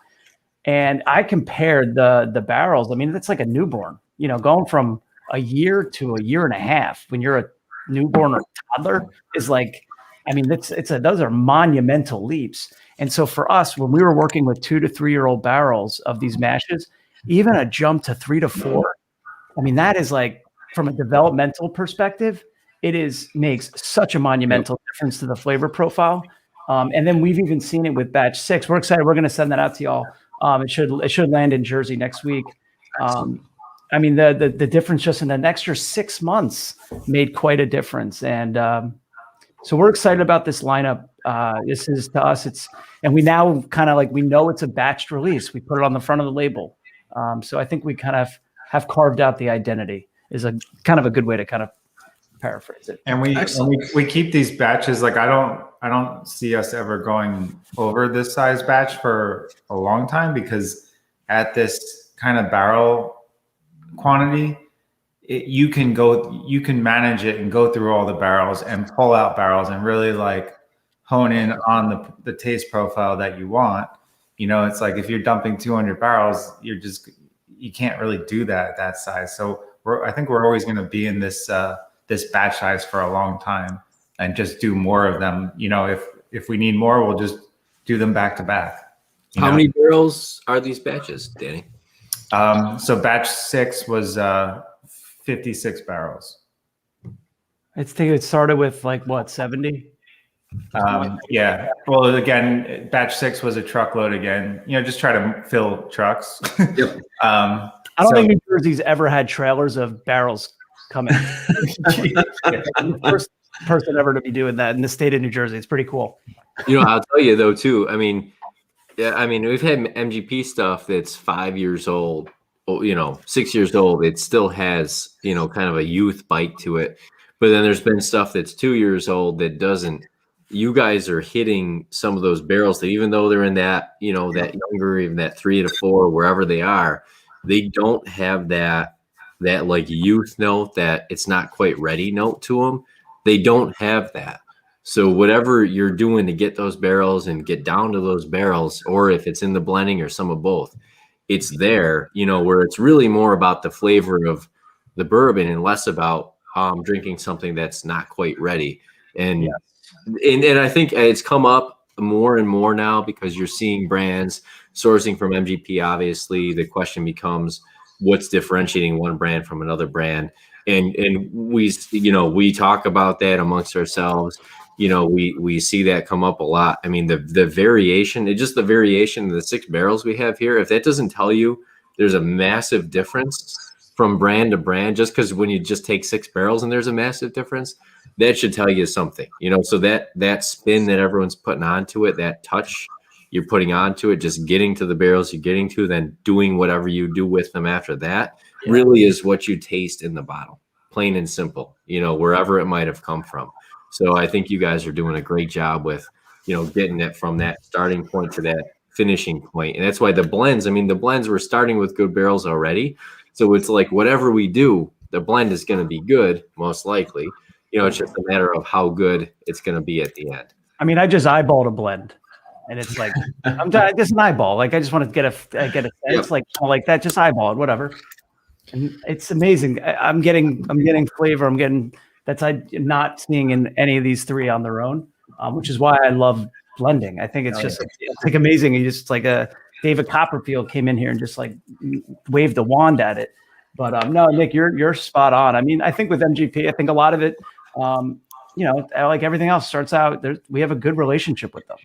And I compared the barrels. I mean, that's like a newborn, going from a year to a year and a half when you're a newborn or toddler is like, I mean, those are monumental leaps. And so for us, when we were working with 2 to 3 year old barrels of these mashes, even a jump to 3 to 4, I mean, that is like from a developmental perspective, makes such a monumental difference to the flavor profile. And then we've even seen it with batch 6. We're excited. We're going to send that out to y'all. It should land in Jersey next week. I mean, the difference just in an extra 6 months made quite a difference. And so we're excited about this lineup. This is to us, and we now kind of like, we know it's a batched release. We put it on the front of the label. So I think we kind of have carved out the identity is a kind of a good way to kind of paraphrase it. And we keep these batches. Like I don't see us ever going over this size batch for a long time because at this kind of barrel quantity, you can manage it and go through all the barrels and pull out barrels and really like hone in on the taste profile that you want. It's like if you're dumping 200 barrels, you can't really do that at that size. So I think we're always going to be in this batch size for a long time and just do more of them. If we need more, we'll just do them back to back. How many barrels are these batches, Danny? So batch 6 was 56 barrels. I think it started with like what, 70? Yeah. Well, again, batch 6 was a truckload again. Just try to fill trucks. Yep. I don't think New Jersey's ever had trailers of barrels coming. The first person ever to be doing that in the state of New Jersey. It's pretty cool. I'll tell you though too. I mean, we've had MGP stuff that's 5 years old. 6 years old. It still has kind of a youth bite to it. But then there's been stuff that's 2 years old that doesn't. You guys are hitting some of those barrels that even though they're in that, that younger, even that 3 to 4, wherever they are, they don't have that like youth note, that it's not quite ready note to them. They don't have that. So whatever you're doing to get those barrels and get down to those barrels, or if it's in the blending or some of both, it's there, where it's really more about the flavor of the bourbon and less about drinking something that's not quite ready. And I think it's come up more and more now because you're seeing brands sourcing from MGP. Obviously, the question becomes what's differentiating one brand from another brand, and we talk about that amongst ourselves. We see that come up a lot. I mean, the variation, the variation of the 6 barrels we have here. If that doesn't tell you there's a massive difference from brand to brand, just because when you just take 6 barrels and there's a massive difference, that should tell you something, so that spin that everyone's putting onto it, that touch you're putting onto it, just getting to the barrels you're getting to, then doing whatever you do with them after that, really is what you taste in the bottle, plain and simple, wherever it might have come from. So I think you guys are doing a great job with, getting it from that starting point to that finishing point. And that's why the blends, we're starting with good barrels already. So it's like whatever we do, the blend is going to be good, most likely. It's just a matter of how good it's going to be at the end. I just eyeballed a blend. And it's like, just an eyeball. Like, I just want to get a sense, like that, just eyeball it, whatever. And it's amazing. I'm getting flavor. I'm not seeing in any of these three on their own, which is why I love blending. I think it's it's like amazing. You just like David Copperfield came in here and just like waved a wand at it. But no, Nick, you're spot on. I think with MGP, I think a lot of it, like everything else starts out, we have a good relationship with them.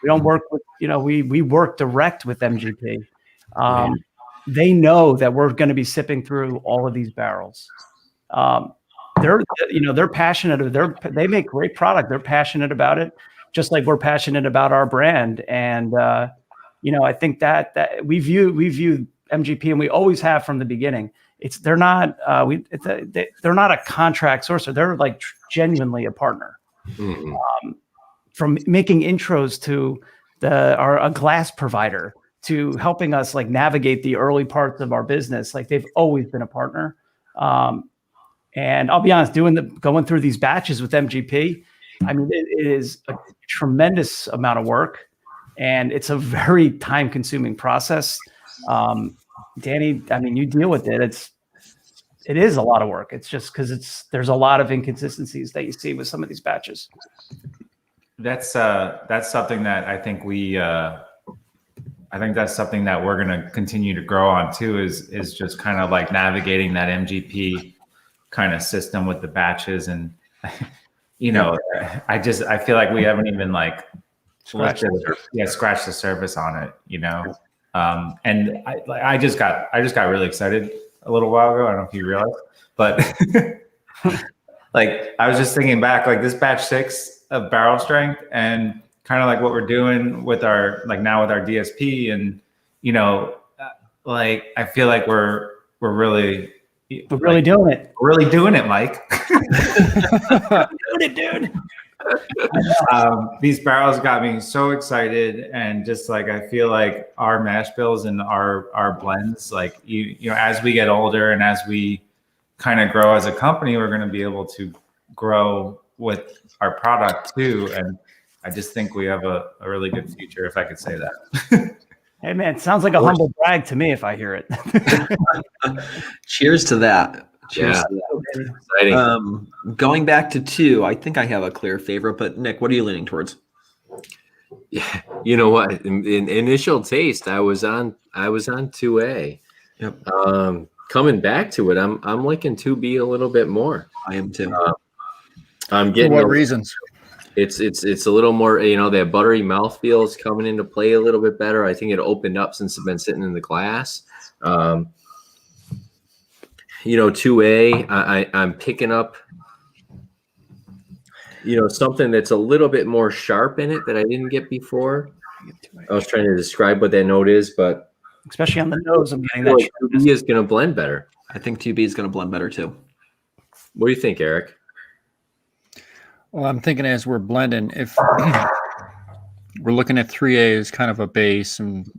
We don't work with, we work direct with MGP. They know that we're going to be sipping through all of these barrels. They're passionate. They make great product. They're passionate about it, just like we're passionate about our brand. And I think that we view MGP, and we always have from the beginning. They're not a contract sourcer. They're like genuinely a partner. Mm-hmm. From making intros to a glass provider to helping us like navigate the early parts of our business, like they've always been a partner. And I'll be honest, going through these batches with MGP, it is a tremendous amount of work, and it's a very time-consuming process. Danny, you deal with it. It is a lot of work. It's just because there's a lot of inconsistencies that you see with some of these batches. That's something that I think that's something that we're going to continue to grow on too, is just kind of like navigating that MGP kind of system with the batches. And, I feel like we haven't even like scratched the surface on it, and I just got really excited a little while ago. I don't know if you realized, but like, I was just thinking back, like this batch 6 of barrel strength, and kind of like what we're doing with our DSP, and like I feel like we're really doing it. We're really doing it, Mike. Doing it, dude. These barrels got me so excited, and just like I feel like our mash bills and our blends, like as we get older and as we kind of grow as a company, we're going to be able to grow with our product too. And I just think we have a really good future, if I could say that. Hey man, it sounds like a humble brag to me if I hear it. Cheers to that. Cheers to that. Exciting. Going back to 2, I think I have a clear favorite, but Nick, what are you leaning towards? Yeah, you know what? In initial taste, I was on 2A. Yep. Coming back to it, I'm liking 2B a little bit more. I am too. I'm getting For what reasons? It's a little more, that buttery mouthfeel is coming into play a little bit better. I think it opened up since it's been sitting in the glass. 2A, I'm picking up, something that's a little bit more sharp in it that I didn't get before. I was trying to describe what that note is, but especially on the nose, I'm getting that. Like 2B is going to blend better. I think 2B is going to blend better too. What do you think, Eric? Well, I'm thinking as we're blending, if we're looking at 3A as kind of a base and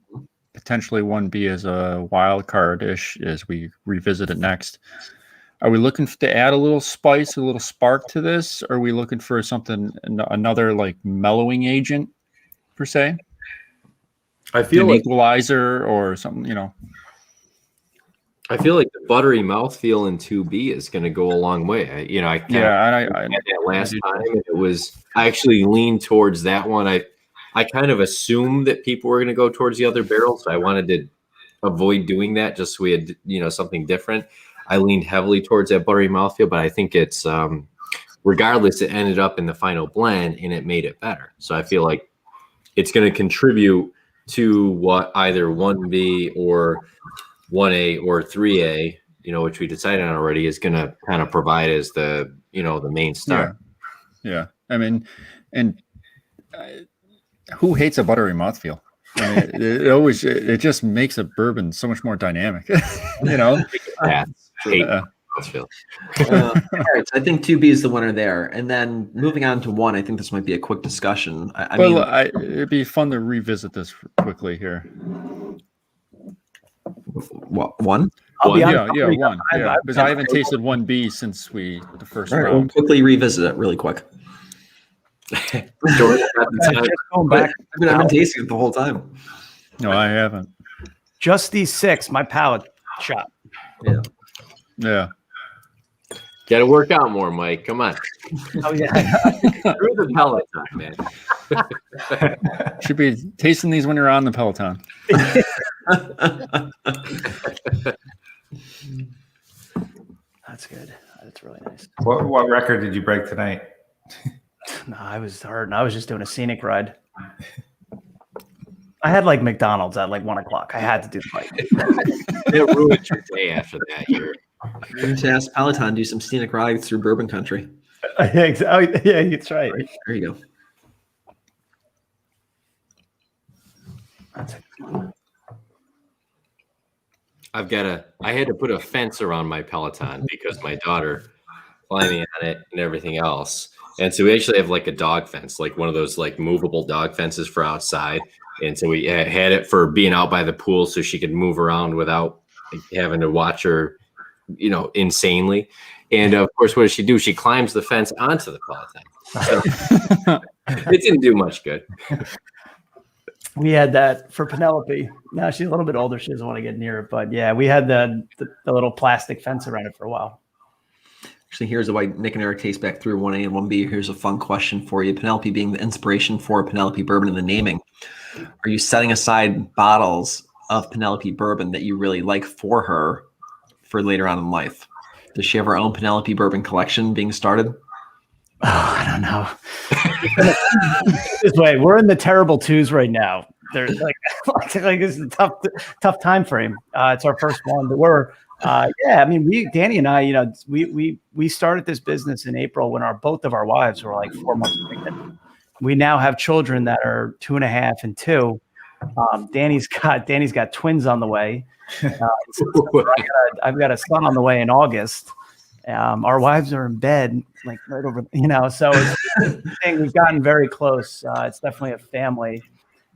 potentially 1B as a wild card-ish as we revisit it next, are we looking to add a little spice, a little spark to this? Or are we looking for another like mellowing agent per se? I feel an like equalizer or something, I feel like the buttery mouthfeel in 2B is going to go a long way. I had that last time, and I actually leaned towards that one. I kind of assumed that people were going to go towards the other barrel, so I wanted to avoid doing that just so we had, something different. I leaned heavily towards that buttery mouthfeel, but I think it's, regardless, it ended up in the final blend, and it made it better. So I feel like it's going to contribute to what either 1B or 1A or 3A, which we decided on already, is going to kind of provide as the, the main star. Yeah. And who hates a buttery mouthfeel? it just makes a bourbon so much more dynamic, Hate. Let's feel. All right, so I think 2B is the winner there. And then moving on to 1, I think this might be a quick discussion. I mean, it'd be fun to revisit this quickly here. what, 1? I'll be Yeah, honest, yeah, I've- 1. I've- Yeah, I've because never- I haven't tasted 1B since the first All right, we'll round. quickly revisit it really quick. Jordan, at the time, just going back, I've been tasting it the whole time. No, I haven't. just these 6, my palate shot. Yeah. got to work out more, Mike. Come on. Oh yeah, Through the Peloton, man. Should be tasting these when you're on the Peloton. that's good. That's really nice. What record did you break tonight? No, I was hurt, and I was just doing a scenic ride. I had like McDonald's at like 1 o'clock. I had to do the bike. It ruined your day after that. You need to ask Peloton do some scenic rides through Bourbon Country. Oh, yeah, that's right. There you go. That's a good one. I had to put a fence around my Peloton because my daughter climbing on it and everything else. And so we actually have like a dog fence, like one of those like movable dog fences for outside. And so we had it for being out by the pool so she could move around without having to watch her, insanely. And of course, what does she do? She climbs the fence onto the Peloton. So it didn't do much good. We had that for Penelope. Now she's a little bit older. She doesn't want to get near it, but yeah, we had the little plastic fence around it for a while. Actually, here's a way Nick and Eric taste back through 1A and 1B. Here's a fun question for you. Penelope being the inspiration for Penelope Bourbon in the naming. Are you setting aside bottles of Penelope Bourbon that you really like for her for later on in life? Does she have her own Penelope Bourbon collection being started? Oh, I don't know. This way, we're in the terrible 2s right now. There's like this is a tough time frame. It's our first one, but we're yeah. I mean, Danny and I, we started this business in April when both of our wives were like 4 months pregnant. We now have children that are 2.5 and 2. Danny's got twins on the way. I've got a son on the way in August. Our wives are in bed, like right over, so we've gotten very close. It's definitely a family.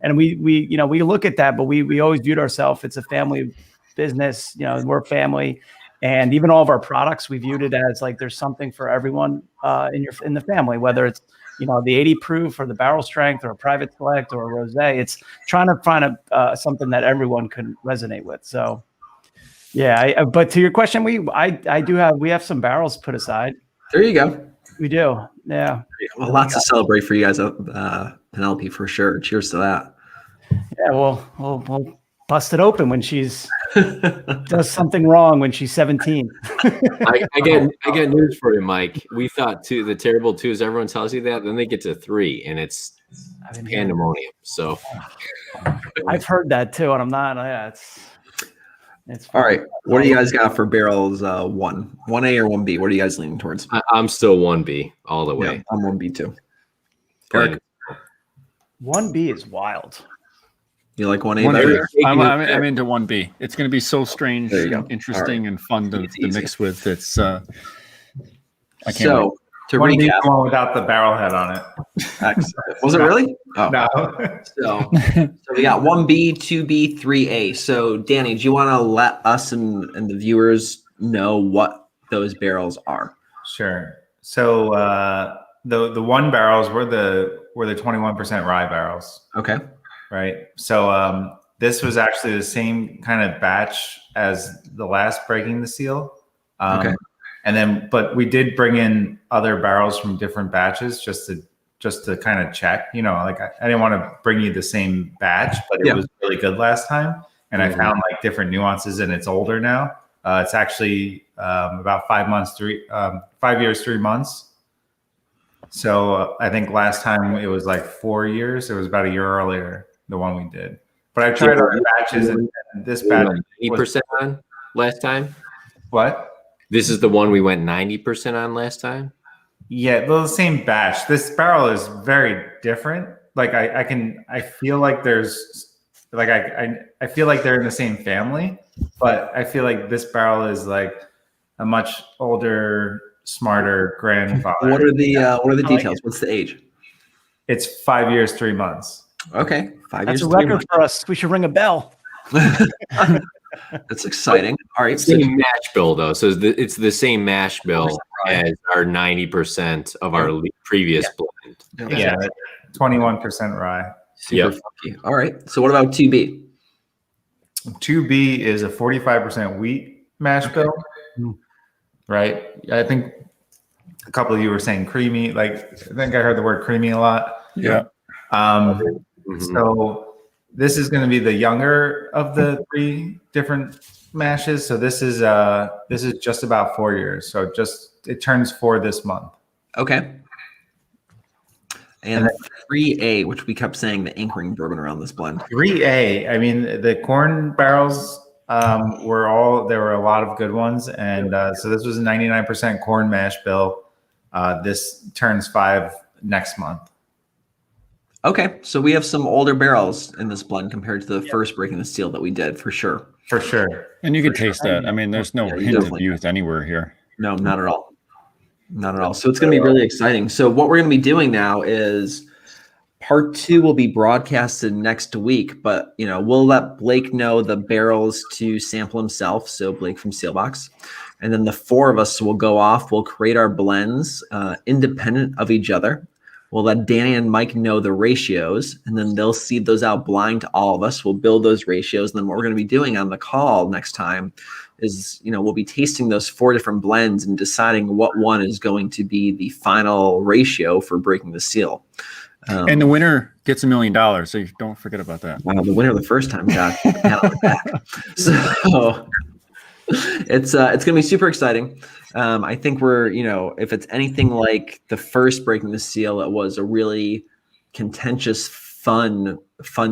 And we look at that, but we always viewed ourselves, it's a family business, we're family. And even all of our products, we viewed it as like, there's something for everyone in the family, whether it's, the 80 proof or the barrel strength or a private select or a rosé. It's trying to find something that everyone can resonate with. So yeah, but to your question, we have some barrels put aside. There you go. We do. Yeah. Well, lots to celebrate for you guys, Penelope, for sure. Cheers to that. Yeah. We'll bust it open when she's does something wrong when she's 17. I get news for you, Mike. We thought the terrible 2s, everyone tells you that, then they get to 3 and it's pandemonium. So I've heard that too, and I'm not. Yeah, it's all right. What do you guys got for barrels? 1A or 1B? What are you guys leaning towards? I'm still 1B all the way. Yeah, I'm 1B too. Eric, 1B is wild. you like 1A 1A. better? I'm into 1B. It's going to be so strange, There you go. and interesting, and fun to mix with. It's I can't wait. So to One recap, without the barrel head on it. was it really? Oh. No. So we got 1B, 2B, 3A. So Danny, do you want to let us and the viewers know what those barrels are? Sure. So the 1 barrels were the 21% rye barrels, Okay. right? So this was actually the same kind of batch as the last Breaking the Seal. Okay. And then, but we did bring in other barrels from different batches just to kind of check, like I didn't want to bring you the same batch, but it was really good last time. And I found like different nuances, and it's older now. It's actually about 5 years, 3 months. So I think last time it was like 4 years. It was about a year earlier, the one we did. But I tried other batches, and this batch 90% on last time. What? This is the one we went 90% on last time. Yeah, well, the same batch. This barrel is very different. Like I feel like there's like I feel like they're in the same family, but I feel like this barrel is like a much older, smarter grandfather. What are the details? What's the age? It's 5 years, 3 months. Okay, 5 That's years. a 3 record months. for us. We should ring a bell. That's exciting. All right, so Same mash bill though, so it's the same mash bill as our 90% of our previous blend. Yeah, 21% rye. super funky. All right, so what about 2B? 2B is a 45% wheat mash bill, right? I think a couple of you were saying creamy. Like, I think I heard the word creamy a lot. Yeah. So this is going to be the younger of the 3 different mashes. So this is just about 4 years. So it turns 4 this month. Okay. And 3A, which we kept saying the anchoring bourbon around this blend. 3A. I mean, the corn barrels there were a lot of good ones, and so this was a 99% corn mash bill. This turns 5 next month. Okay, so we have some older barrels in this blend compared to the first Breaking the Seal that we did, for sure. For sure. And you can taste that. I mean, there's no Yeah, hint of definitely. youth anywhere here. No, not at all. Not at all. So it's going to be really exciting. So what we're going to be doing now is part 2 will be broadcasted next week, but we'll let Blake know the barrels to sample himself. So Blake from Seelbach. And then the 4 of us will go off. We'll create our blends independent of each other. We'll let Danny and Mike know the ratios, and then they'll seed those out blind to all of us. We'll build those ratios. And then what we're going to be doing on the call next time is, we'll be tasting those 4 different blends and deciding what one is going to be the final ratio for Breaking the Seal. And the winner gets $1 million, so you don't forget about that. Wow, the winner the first time got the pat on the back. So it's going to be super exciting. I think we're, if it's anything like the first Breaking the Seal, it was a really contentious, fun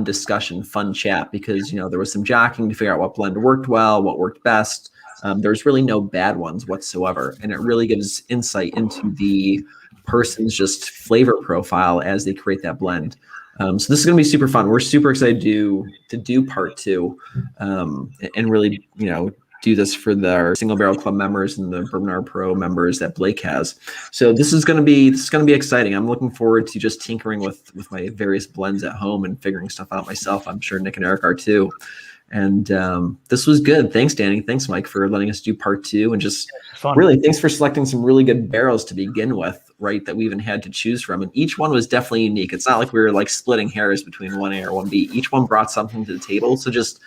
discussion, fun chat, because, there was some jockeying to figure out what blend worked well, what worked best. There's really no bad ones whatsoever. And it really gives insight into the person's just flavor profile as they create that blend. So this is going to be super fun. We're super excited to do part 2 and really, do this for our Single Barrel Club members and the Bourbonr Pro members that Blake has. So this is going to be exciting. I'm looking forward to just tinkering with my various blends at home and figuring stuff out myself. I'm sure Nick and Eric are too. And this was good. Thanks, Danny. Thanks, Mike, for letting us do part 2. And just really thanks for selecting some really good barrels to begin with, right, that we even had to choose from. And each one was definitely unique. It's not like we were like splitting hairs between 1A or 1B. Each one brought something to the table. So just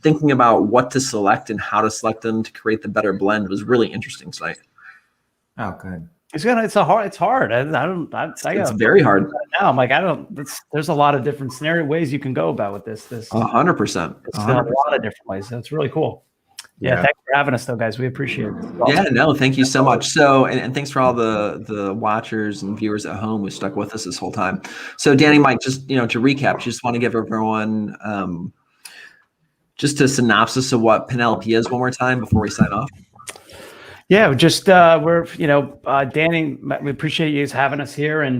thinking about what to select and how to select them to create the better blend was really interesting tonight. Oh, good. It's hard. It's very hard. Now I'm like, there's a lot of different ways you can go about with this. 100%. It's a lot of different ways. So it's really cool. Yeah. Thanks for having us though, guys. We appreciate it. Yeah, no, thank you so much. So, and thanks for all the watchers and viewers at home who stuck with us this whole time. So Danny, Mike, just, to recap, just want to give everyone, just a synopsis of what Penelope is one more time before we sign off. Yeah, just we're Danny, we appreciate you guys having us here, and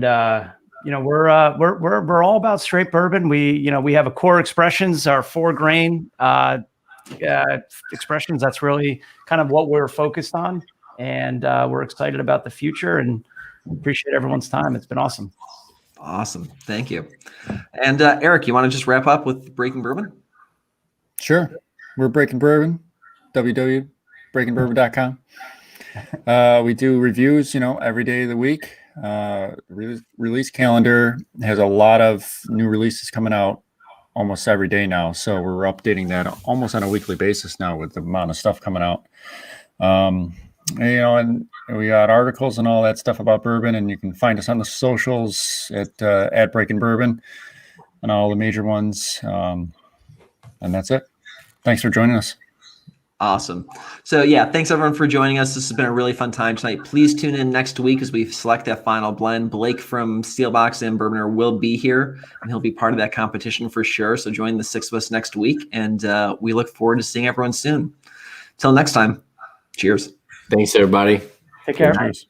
we're all about straight bourbon. We have a core expressions, our 4 grain expressions. That's really kind of what we're focused on, and we're excited about the future and appreciate everyone's time. It's been awesome. Awesome, thank you. And Eric, you want to just wrap up with Breaking Bourbon? Sure. We're Breaking Bourbon, www.breakingbourbon.com. We do reviews, every day of the week. Release calendar has a lot of new releases coming out almost every day now. So we're updating that almost on a weekly basis now with the amount of stuff coming out. And we got articles and all that stuff about bourbon, and you can find us on the socials at Breaking Bourbon and all the major ones. And that's it. Thanks for joining us. Awesome. So yeah, thanks everyone for joining us. This has been a really fun time tonight. Please tune in next week as we select that final blend. Blake from Seelbach and Bourbonr will be here, and he'll be part of that competition for sure. So join the 6 of us next week, and we look forward to seeing everyone soon. Till next time, cheers. Thanks, everybody. Take care. Cheers.